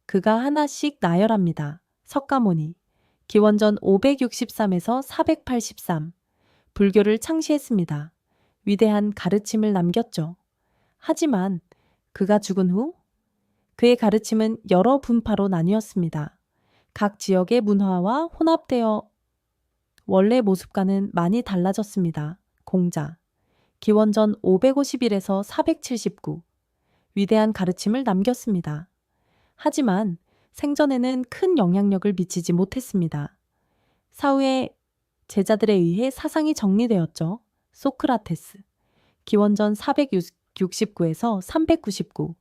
그가 하나씩 나열합니다. 석가모니, 기원전 563에서 483, 불교를 창시했습니다. 위대한 가르침을 남겼죠. 하지만 그가 죽은 후 그의 가르침은 여러 분파로 나뉘었습니다. 각 지역의 문화와 혼합되어 원래 모습과는 많이 달라졌습니다. 공자, 기원전 551에서 479, 위대한 가르침을 남겼습니다. 하지만 생전에는 큰 영향력을 미치지 못했습니다. 사후에 제자들에 의해 사상이 정리되었죠. 소크라테스, 기원전 469에서 399,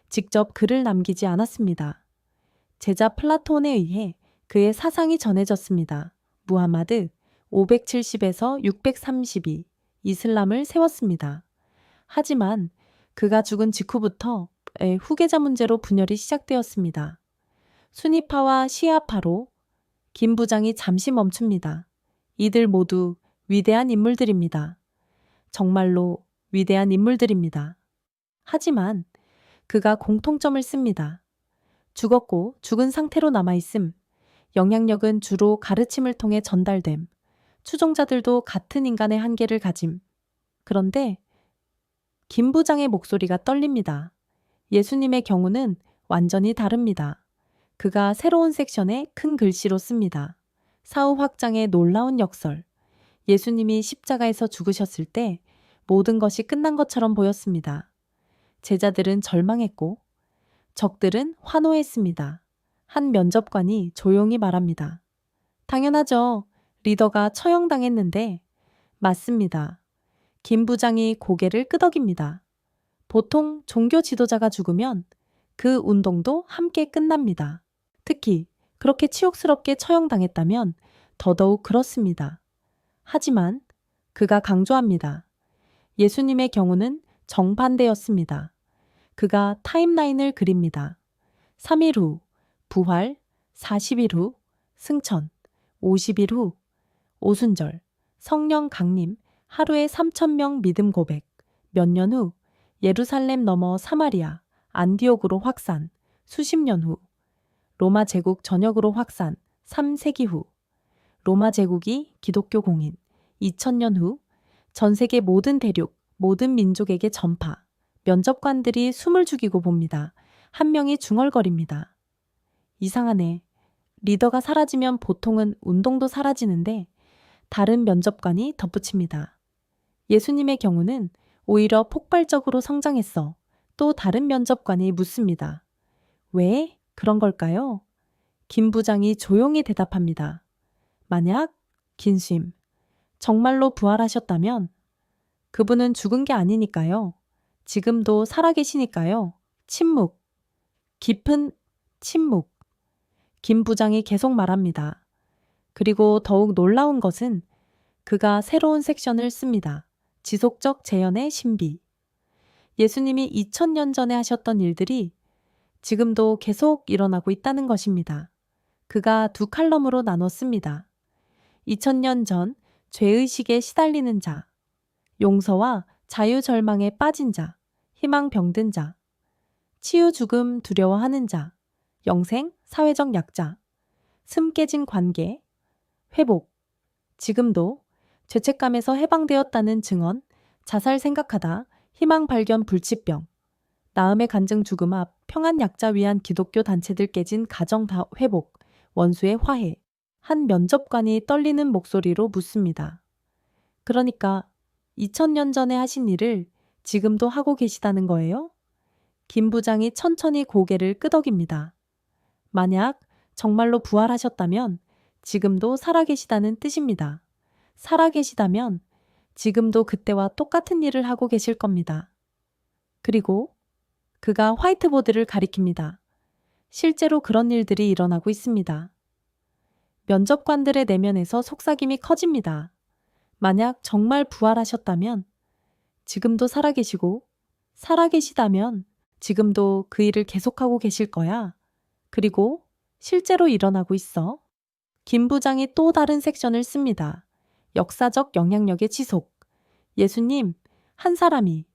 직접 글을 남기지 않았습니다. 제자 플라톤에 의해 그의 사상이 전해졌습니다. 무하마드, 570에서 632, 이슬람을 세웠습니다. 하지만 그가 죽은 직후부터 후계자 문제로 분열이 시작되었습니다. 수니파와 시아파로 김 부장이 잠시 멈춥니다. 이들 모두 위대한 인물들입니다. 정말로 위대한 인물들입니다. 하지만 그가 공통점을 씁니다. 죽었고 죽은 상태로 남아있음. 영향력은 주로 가르침을 통해 전달됨. 추종자들도 같은 인간의 한계를 가짐. 그런데 김 부장의 목소리가 떨립니다. 예수님의 경우는 완전히 다릅니다. 그가 새로운 섹션에 큰 글씨로 씁니다. 사후 확장의 놀라운 역설. 예수님이 십자가에서 죽으셨을 때 모든 것이 끝난 것처럼 보였습니다. 제자들은 절망했고 적들은 환호했습니다. 한 면접관이 조용히 말합니다. 당연하죠. 리더가 처형당했는데. 맞습니다. 김 부장이 고개를 끄덕입니다. 보통 종교 지도자가 죽으면 그 운동도 함께 끝납니다. 특히 그렇게 치욕스럽게 처형당했다면 더더욱 그렇습니다. 하지만 그가 강조합니다. 예수님의 경우는 정반대였습니다. 그가 타임라인을 그립니다. 3일 후, 부활, 40일 후, 승천, 50일 후, 오순절, 성령 강림, 하루에 3,000명 믿음 고백, 몇 년 후, 예루살렘 넘어 사마리아, 안디옥으로 확산, 수십 년 후, 로마 제국 전역으로 확산, 3세기 후, 로마 제국이 기독교 공인, 2000년 후, 전 세계 모든 대륙, 모든 민족에게 전파. 면접관들이 숨을 죽이고 봅니다. 한 명이 중얼거립니다. 이상하네. 리더가 사라지면 보통은 운동도 사라지는데 다른 면접관이 덧붙입니다. 예수님의 경우는 오히려 폭발적으로 성장했어. 또 다른 면접관이 묻습니다. 왜 그런 걸까요? 김 부장이 조용히 대답합니다. 만약 긴쉼, 정말로 부활하셨다면 그분은 죽은 게 아니니까요. 지금도 살아계시니까요. 침묵, 깊은 침묵. 김 부장이 계속 말합니다. 그리고 더욱 놀라운 것은 그가 새로운 섹션을 씁니다. 지속적 재현의 신비. 예수님이 2000년 전에 하셨던 일들이 지금도 계속 일어나고 있다는 것입니다. 그가 두 칼럼으로 나눠 씁니다. 2000년 전 죄의식에 시달리는 자, 용서와 자유절망에 빠진 자, 희망 병든 자, 치유 죽음 두려워하는 자, 영생, 사회적 약자, 슴 깨진 관계, 회복, 지금도 죄책감에서 해방되었다는 증언, 자살 생각하다, 희망 발견 불치병, 나음의 간증 죽음 앞 평안 약자 위한 기독교 단체들 깨진 가정 다 회복, 원수의 화해. 한 면접관이 떨리는 목소리로 묻습니다. 그러니까 2000년 전에 하신 일을 지금도 하고 계시다는 거예요? 김 부장이 천천히 고개를 끄덕입니다. 만약 정말로 부활하셨다면 지금도 살아계시다는 뜻입니다. 살아계시다면 지금도 그때와 똑같은 일을 하고 계실 겁니다. 그리고 그가 화이트보드를 가리킵니다. 실제로 그런 일들이 일어나고 있습니다. 면접관들의 내면에서 속삭임이 커집니다. 만약 정말 부활하셨다면 지금도 살아계시고 살아계시다면 지금도 그 일을 계속하고 계실 거야. 그리고 실제로 일어나고 있어. 김 부장이 또 다른 섹션을 씁니다. 역사적 영향력의 지속. 예수님, 한 사람이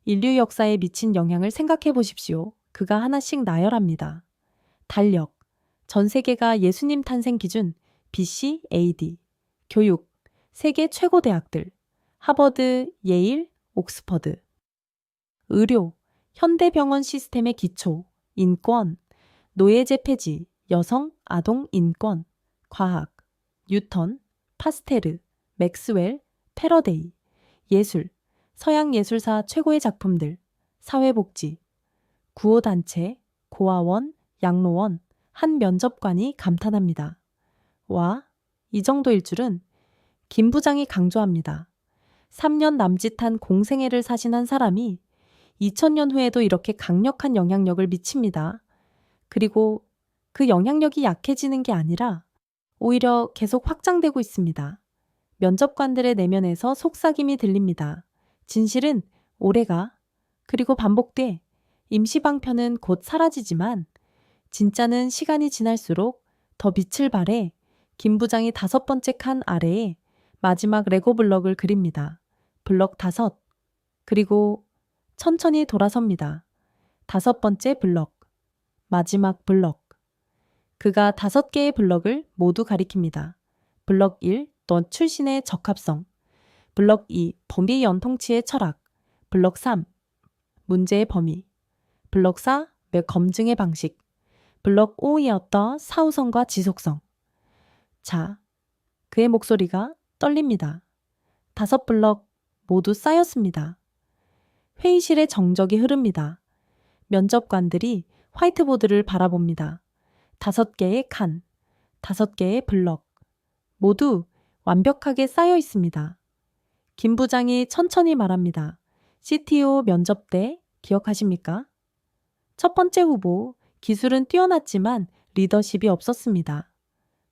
인류 역사에 미친 영향을 생각해 보십시오. 그가 하나씩 나열합니다. 달력, 전 세계가 예수님 탄생 기준 BC, AD. 교육, 세계 최고 대학들, 하버드, 예일, 옥스퍼드. 의료, 현대병원 시스템의 기초, 인권, 노예제 폐지, 여성, 아동 인권, 과학, 뉴턴, 파스테르, 맥스웰, 패러데이, 예술, 서양 예술사 최고의 작품들, 사회복지, 구호단체, 고아원, 양로원, 한 면접관이 감탄합니다. 와, 이 정도일 줄은. 김 부장이 강조합니다. 3년 남짓한 공생애를 사신 한 사람이 2000년 후에도 이렇게 강력한 영향력을 미칩니다. 그리고 그 영향력이 약해지는 게 아니라 오히려 계속 확장되고 있습니다. 면접관들의 내면에서 속삭임이 들립니다. 진실은 오래가, 그리고 반복돼. 임시방편은 곧 사라지지만 진짜는 시간이 지날수록 더 빛을 발해. 김 부장이 5번째 칸 아래에 마지막 레고 블럭을 그립니다. 블럭 5. 그리고 천천히 돌아섭니다. 5번째 블럭. 마지막 블럭. 그가 5개의 블럭을 모두 가리킵니다. 블럭 1. 넌 출신의 적합성. 블럭 2. 범위 연통치의 철학. 블럭 3. 문제의 범위. 블럭 4. 검증의 방식. 블럭 5이었던 사후성과 지속성. 자, 그의 목소리가 떨립니다. 5블럭 모두 쌓였습니다. 회의실의 정적이 흐릅니다. 면접관들이 화이트보드를 바라봅니다. 5개의 칸, 5개의 블럭, 모두 완벽하게 쌓여 있습니다. 김 부장이 천천히 말합니다. CTO 면접 때 기억하십니까? 첫 번째 후보, 기술은 뛰어났지만 리더십이 없었습니다.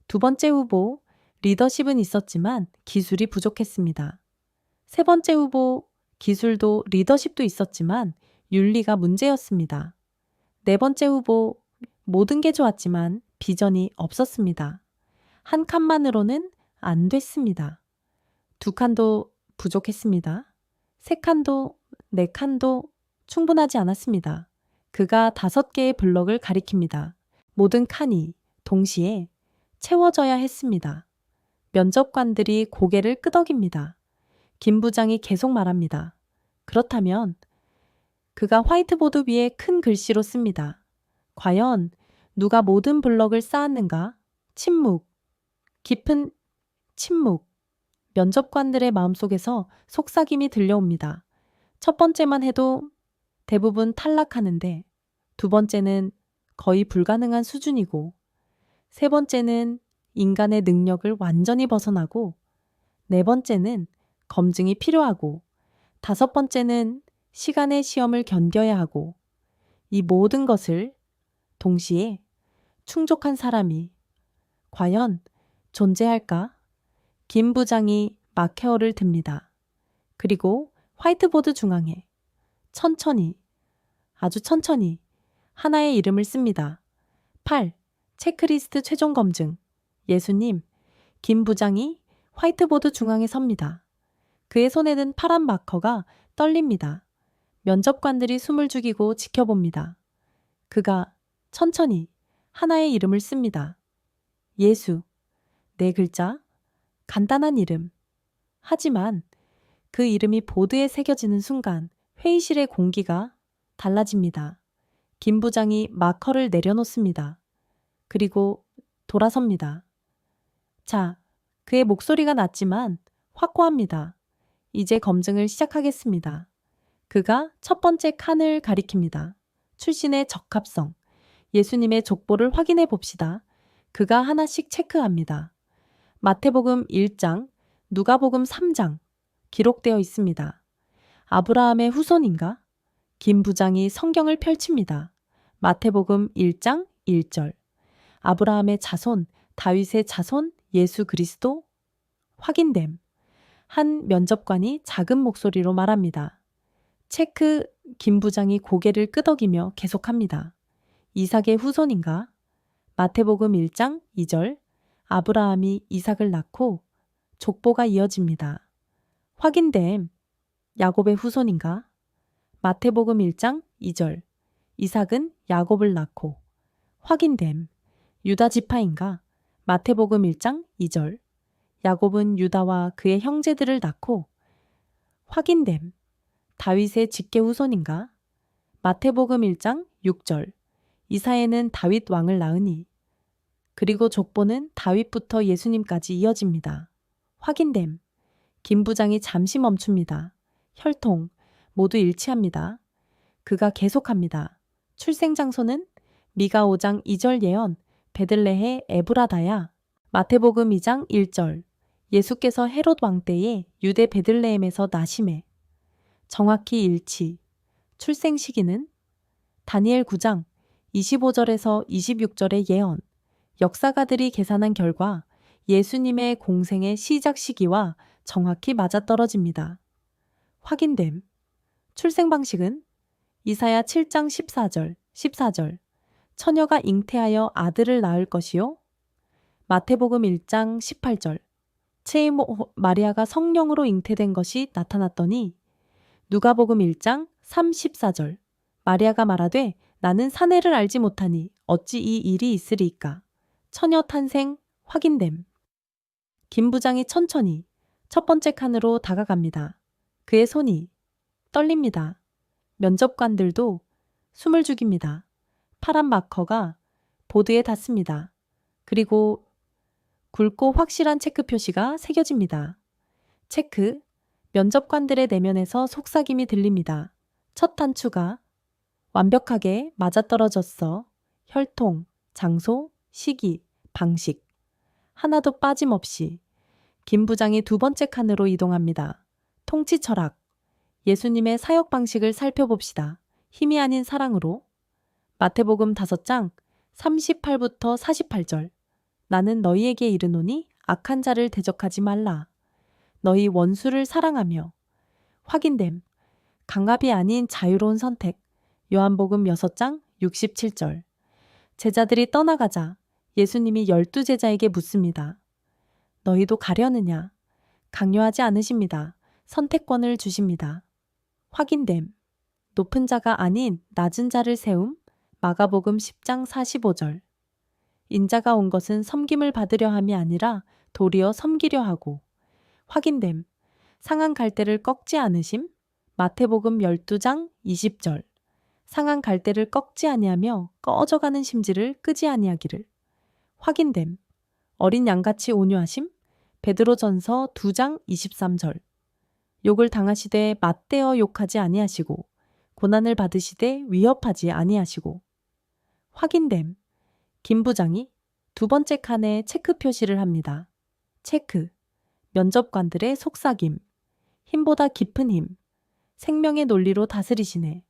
두 번째 후보, 리더십은 있었지만 기술이 부족했습니다. 세 번째 후보, 기술도 리더십도 있었지만 윤리가 문제였습니다. 네 번째 후보, 모든 게 좋았지만 비전이 없었습니다. 한 칸만으로는 안 됐습니다. 2칸도 부족했습니다. 3칸도, 4칸도 충분하지 않았습니다. 그가 5개의 블럭을 가리킵니다. 모든 칸이 동시에 채워져야 했습니다. 면접관들이 고개를 끄덕입니다. 김 부장이 계속 말합니다. 그렇다면 그가 화이트보드 위에 큰 글씨로 씁니다. 과연 누가 모든 블럭을 쌓았는가? 침묵. 깊은 침묵. 면접관들의 마음속에서 속삭임이 들려옵니다. 첫 번째만 해도 대부분 탈락하는데, 두 번째는 거의 불가능한 수준이고, 세 번째는 인간의 능력을 완전히 벗어나고, 네 번째는 검증이 필요하고, 5번째는 시간의 시험을 견뎌야 하고, 이 모든 것을 동시에 충족한 사람이 과연 존재할까? 김 부장이 마케어를 듭니다. 그리고 화이트보드 중앙에 천천히, 아주 천천히 하나의 이름을 씁니다. 8. 체크리스트 최종 검증. 예수님. 김 부장이 화이트보드 중앙에 섭니다. 그의 손에는 파란 마커가 떨립니다. 면접관들이 숨을 죽이고 지켜봅니다. 그가 천천히 하나의 이름을 씁니다. 예수. 4글자. 간단한 이름. 하지만 그 이름이 보드에 새겨지는 순간 회의실의 공기가 달라집니다. 김 부장이 마커를 내려놓습니다. 그리고 돌아섭니다. 자, 그의 목소리가 낮지만 확고합니다. 이제 검증을 시작하겠습니다. 그가 첫 번째 칸을 가리킵니다. 출신의 적합성. 예수님의 족보를 확인해 봅시다. 그가 하나씩 체크합니다. 마태복음 1장, 누가복음 3장 기록되어 있습니다. 아브라함의 후손인가? 김 부장이 성경을 펼칩니다. 마태복음 1장 1절. 아브라함의 자손, 다윗의 자손, 예수 그리스도? 확인됨. 한 면접관이 작은 목소리로 말합니다. 체크. 김 부장이 고개를 끄덕이며 계속합니다. 이삭의 후손인가? 마태복음 1장 2절. 아브라함이 이삭을 낳고 족보가 이어집니다. 확인됨. 야곱의 후손인가? 마태복음 1장 2절. 이삭은 야곱을 낳고. 확인됨. 유다 지파인가? 마태복음 1장 2절. 야곱은 유다와 그의 형제들을 낳고. 확인됨. 다윗의 직계 후손인가? 마태복음 1장 6절. 이사야는 다윗 왕을 낳으니. 그리고 족보는 다윗부터 예수님까지 이어집니다. 확인됨. 김 부장이 잠시 멈춥니다. 혈통 모두 일치합니다. 그가 계속합니다. 출생 장소는 미가 5장 2절 예언 베들레헴 에브라다야. 마태복음 2장 1절. 예수께서 헤롯 왕 때에 유대 베들레헴에서 나심해. 정확히 일치. 출생 시기는 다니엘 9장 25절에서 26절의 예언. 역사가들이 계산한 결과 예수님의 공생의 시작 시기와 정확히 맞아떨어집니다. 확인됨. 출생 방식은 이사야 7장 14절. 처녀가 잉태하여 아들을 낳을 것이요. 마태복음 1장 18절. 체이모 마리아가 성령으로 잉태된 것이 나타났더니. 누가복음 1장 34절. 마리아가 말하되 나는 사내를 알지 못하니 어찌 이 일이 있으리이까. 처녀 탄생 확인됨. 김 부장이 천천히 첫 번째 칸으로 다가갑니다. 그의 손이 떨립니다. 면접관들도 숨을 죽입니다. 파란 마커가 보드에 닿습니다. 그리고 굵고 확실한 체크 표시가 새겨집니다. 체크. 면접관들의 내면에서 속삭임이 들립니다. 첫 단추가 완벽하게 맞아떨어졌어. 혈통, 장소, 시기, 방식. 하나도 빠짐없이. 김 부장이 두 번째 칸으로 이동합니다. 통치 철학. 예수님의 사역 방식을 살펴봅시다. 힘이 아닌 사랑으로. 마태복음 5장 38부터 48절. 나는 너희에게 이르노니 악한 자를 대적하지 말라. 너희 원수를 사랑하며. 확인됨. 강압이 아닌 자유로운 선택. 요한복음 6장 67절. 제자들이 떠나가자 예수님이 12제자에게 묻습니다. 너희도 가려느냐? 강요하지 않으십니다. 선택권을 주십니다. 확인됨. 높은 자가 아닌 낮은 자를 세움. 마가복음 10장 45절. 인자가 온 것은 섬김을 받으려 함이 아니라 도리어 섬기려 하고. 확인됨. 상한 갈대를 꺾지 않으심. 마태복음 12장 20절. 상한 갈대를 꺾지 아니하며 꺼져가는 심지를 끄지 아니하기를. 확인됨. 어린 양같이 온유하심. 베드로전서 2장 23절. 욕을 당하시되 맞대어 욕하지 아니하시고 고난을 받으시되 위협하지 아니하시고. 확인됨. 김 부장이 두 번째 칸에 체크 표시를 합니다. 체크. 면접관들의 속삭임. 힘보다 깊은 힘. 생명의 논리로 다스리시네.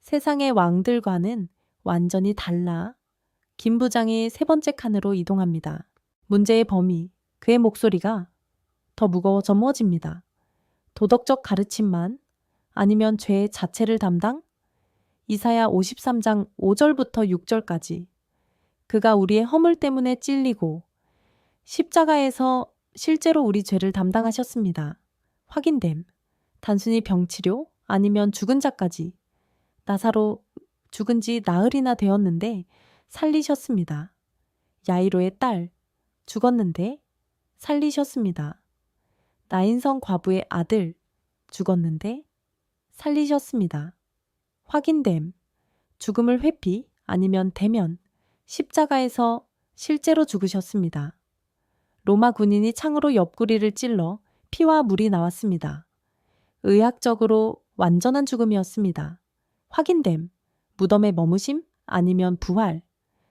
세상의 왕들과는 완전히 달라. 김 부장이 세 번째 칸으로 이동합니다. 문제의 범위. 그의 목소리가 더 무거워져 무어집니다. 도덕적 가르침만 아니면 죄 자체를 담당? 이사야 53장 5절부터 6절까지. 그가 우리의 허물 때문에 찔리고 십자가에서 실제로 우리 죄를 담당하셨습니다. 확인됨. 단순히 병치료 아니면 죽은 자까지. 나사로 죽은 지 나흘이나 되었는데 살리셨습니다. 야이로의 딸 죽었는데 살리셨습니다. 나인성 과부의 아들 죽었는데 살리셨습니다. 확인됨. 죽음을 회피 아니면 대면 십자가에서 실제로 죽으셨습니다. 로마 군인이 창으로 옆구리를 찔러 피와 물이 나왔습니다. 의학적으로 완전한 죽음이었습니다. 확인됨. 무덤에 머무심 아니면 부활.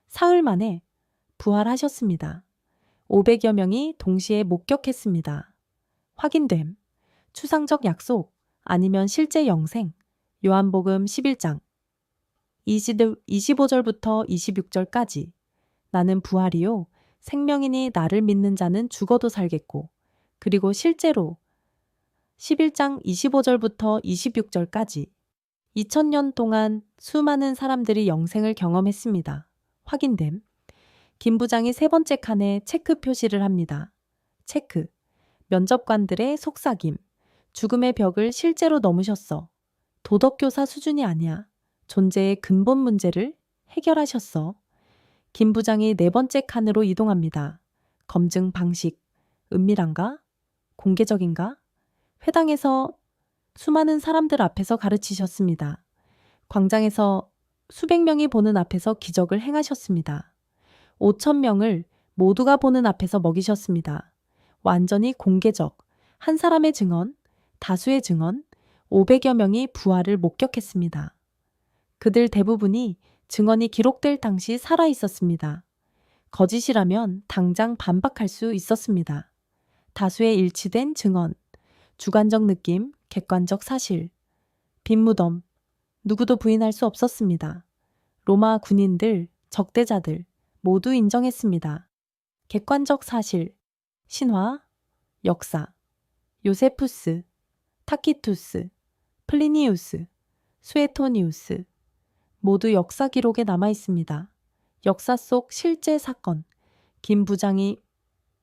사흘 만에 부활하셨습니다. 500여 명이 동시에 목격했습니다. 확인됨. 추상적 약속 아니면 실제 영생. 요한복음 11장 25절부터 26절까지. 나는 부활이요 생명이니 나를 믿는 자는 죽어도 살겠고. 그리고 실제로 11장 25절부터 26절까지. 2000년 동안 수많은 사람들이 영생을 경험했습니다. 확인됨. 김 부장이 세 번째 칸에 체크 표시를 합니다. 체크. 면접관들의 속삭임. 죽음의 벽을 실제로 넘으셨어. 도덕교사 수준이 아니야. 존재의 근본 문제를 해결하셨어. 김 부장이 네 번째 칸으로 이동합니다. 검증 방식, 은밀한가? 공개적인가? 회당에서 수많은 사람들 앞에서 가르치셨습니다. 광장에서 수백 명이 보는 앞에서 기적을 행하셨습니다. 5천 명을 모두가 보는 앞에서 먹이셨습니다. 완전히 공개적, 한 사람의 증언, 다수의 증언, 500여 명이 부활을 목격했습니다. 그들 대부분이 증언이 기록될 당시 살아 있었습니다. 거짓이라면 당장 반박할 수 있었습니다. 다수의 일치된 증언, 주관적 느낌, 객관적 사실, 빈 무덤, 누구도 부인할 수 없었습니다. 로마 군인들, 적대자들 모두 인정했습니다. 객관적 사실, 신화, 역사, 요세푸스, 타키투스, 플리니우스, 수에토니우스 모두 역사 기록에 남아 있습니다. 역사 속 실제 사건. 김 부장이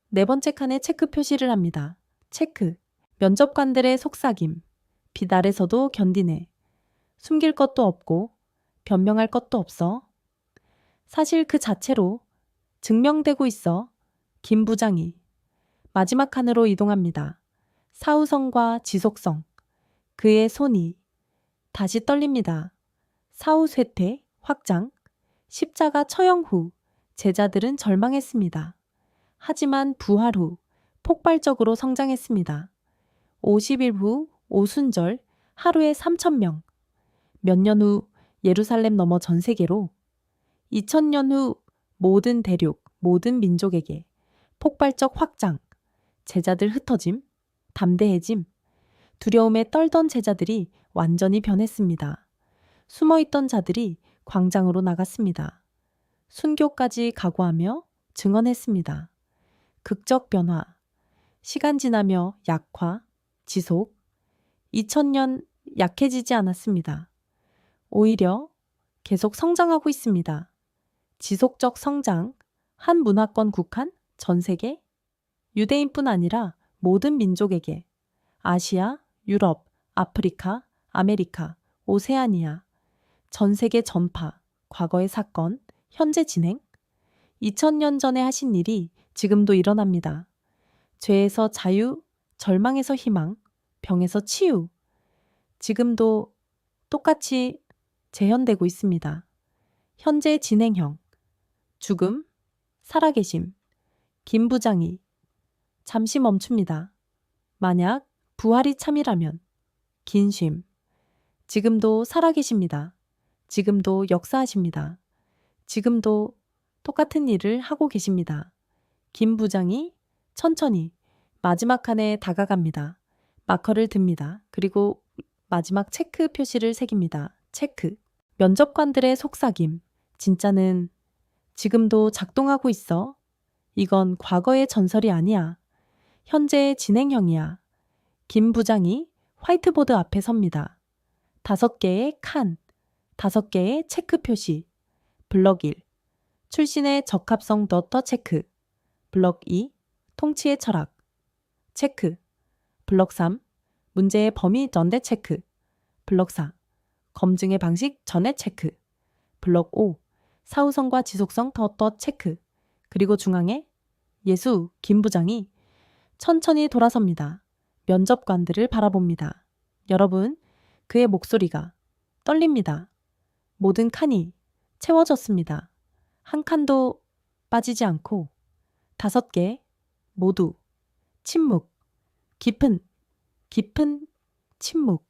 네 번째 칸에 체크 표시를 합니다. 체크. 면접관들의 속삭임. 빛 아래서도 견디네. 숨길 것도 없고 변명할 것도 없어. 사실 그 자체로 증명되고 있어. 김 부장이 마지막 칸으로 이동합니다. 사후성과 지속성. 그의 손이 다시 떨립니다. 사후 쇠퇴, 확장, 십자가 처형 후 제자들은 절망했습니다. 하지만 부활 후 폭발적으로 성장했습니다. 50일 후 오순절 하루에 3,000명. 몇 년 후 예루살렘 넘어 전 세계로 2000년 후 모든 대륙, 모든 민족에게 폭발적 확장, 제자들 흩어짐, 담대해짐, 두려움에 떨던 제자들이 완전히 변했습니다. 숨어있던 자들이 광장으로 나갔습니다. 순교까지 각오하며 증언했습니다. 극적 변화, 시간 지나며 약화, 지속, 2000년 약해지지 않았습니다. 오히려 계속 성장하고 있습니다. 지속적 성장, 한 문화권 국한, 전 세계, 유대인뿐 아니라 모든 민족에게, 아시아, 유럽, 아프리카, 아메리카, 오세아니아, 전 세계 전파, 과거의 사건, 현재 진행, 2000년 전에 하신 일이 지금도 일어납니다. 죄에서 자유, 절망에서 희망, 병에서 치유, 지금도 똑같이 재현되고 있습니다. 현재 진행형, 죽음, 살아계심, 김 부장이 잠시 멈춥니다. 만약 부활이 참이라면, 긴 쉼, 지금도 살아계십니다. 지금도 역사하십니다. 지금도 똑같은 일을 하고 계십니다. 김 부장이 천천히 마지막 칸에 다가갑니다. 마커를 듭니다. 그리고 마지막 체크 표시를 새깁니다. 체크. 면접관들의 속삭임. 진짜는 지금도 작동하고 있어. 이건 과거의 전설이 아니야. 현재의 진행형이야. 김 부장이 화이트보드 앞에 섭니다. 5개의 칸, 5개의 체크 표시. 블럭 1. 출신의 적합성 너터 체크. 블럭 2. 통치의 철학. 체크. 블럭 3. 문제의 범위 전대 체크. 블럭 4. 검증의 방식 전에 체크. 블럭 5. 사후성과 지속성 더더 체크. 그리고 중앙에 예수 김 부장이 천천히 돌아섭니다. 면접관들을 바라봅니다. 여러분, 그의 목소리가 떨립니다. 모든 칸이 채워졌습니다. 한 칸도 빠지지 않고 5개 모두 침묵, 깊은 침묵.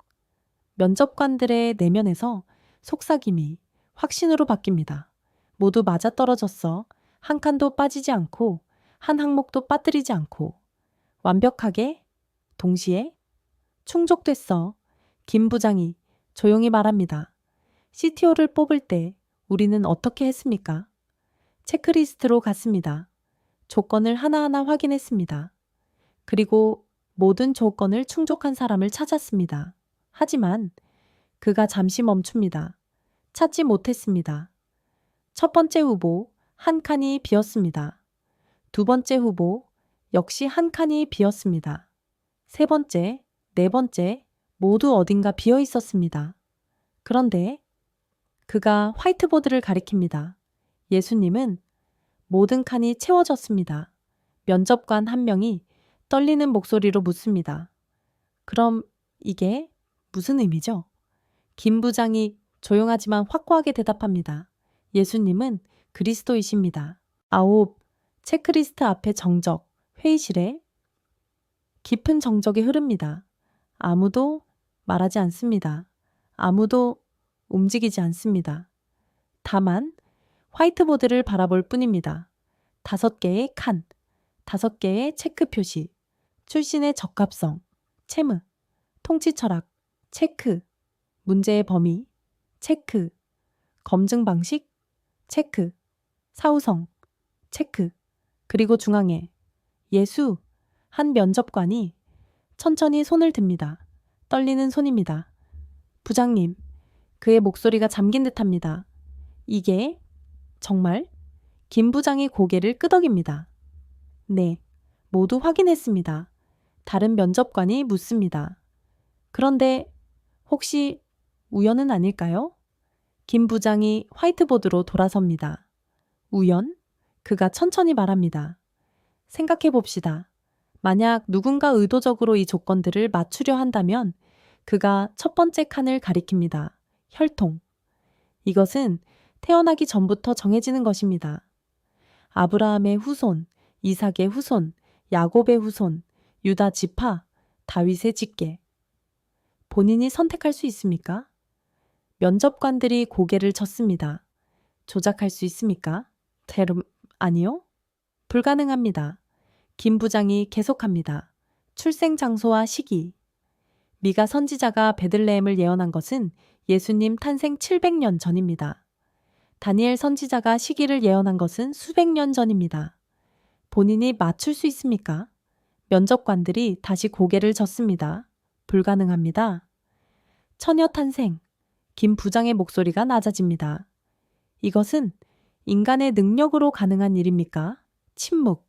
면접관들의 내면에서 속삭임이 확신으로 바뀝니다. 모두 맞아떨어졌어. 한 칸도 빠지지 않고 한 항목도 빠뜨리지 않고 완벽하게 동시에 충족됐어. 김 부장이 조용히 말합니다. CTO를 뽑을 때 우리는 어떻게 했습니까? 체크리스트로 갔습니다. 조건을 하나하나 확인했습니다. 그리고 모든 조건을 충족한 사람을 찾았습니다. 하지만 그가 잠시 멈춥니다. 찾지 못했습니다. 첫 번째 후보 한 칸이 비었습니다. 두 번째 후보 역시 한 칸이 비었습니다. 세 번째, 네 번째 모두 어딘가 비어 있었습니다. 그런데 그가 화이트보드를 가리킵니다. 예수님은 모든 칸이 채워졌습니다. 면접관 한 명이 떨리는 목소리로 묻습니다. 그럼 이게 무슨 의미죠? 김 부장이 조용하지만 확고하게 대답합니다. 예수님은 그리스도이십니다. 9. 체크리스트 앞에 정적, 회의실에 깊은 정적이 흐릅니다. 아무도 말하지 않습니다. 아무도 움직이지 않습니다. 다만 화이트보드를 바라볼 뿐입니다. 5개의 칸, 5개의 체크 표시, 출신의 적합성, 채무, 통치 철학, 체크, 문제의 범위, 체크, 검증 방식, 체크, 사후성, 체크, 그리고 중앙에 예수, 한 면접관이 천천히 손을 듭니다. 떨리는 손입니다. 부장님, 그의 목소리가 잠긴 듯합니다. 이게 정말? 김 부장이 고개를 끄덕입니다. 네, 모두 확인했습니다. 다른 면접관이 묻습니다. 그런데 혹시 우연은 아닐까요? 김 부장이 화이트보드로 돌아섭니다. 우연? 그가 천천히 말합니다. 생각해 봅시다. 만약 누군가 의도적으로 이 조건들을 맞추려 한다면 그가 첫 번째 칸을 가리킵니다. 혈통. 이것은 태어나기 전부터 정해지는 것입니다. 아브라함의 후손, 이삭의 후손, 야곱의 후손, 유다 지파, 다윗의 직계. 본인이 선택할 수 있습니까? 면접관들이 고개를 쳤습니다. 조작할 수 있습니까? 아니요. 불가능합니다. 김 부장이 계속합니다. 출생 장소와 시기. 미가 선지자가 베들레헴을 예언한 것은 예수님 탄생 700년 전입니다. 다니엘 선지자가 시기를 예언한 것은 수백 년 전입니다. 본인이 맞출 수 있습니까? 면접관들이 다시 고개를 젓습니다. 불가능합니다. 처녀 탄생. 김 부장의 목소리가 낮아집니다. 이것은 인간의 능력으로 가능한 일입니까? 침묵.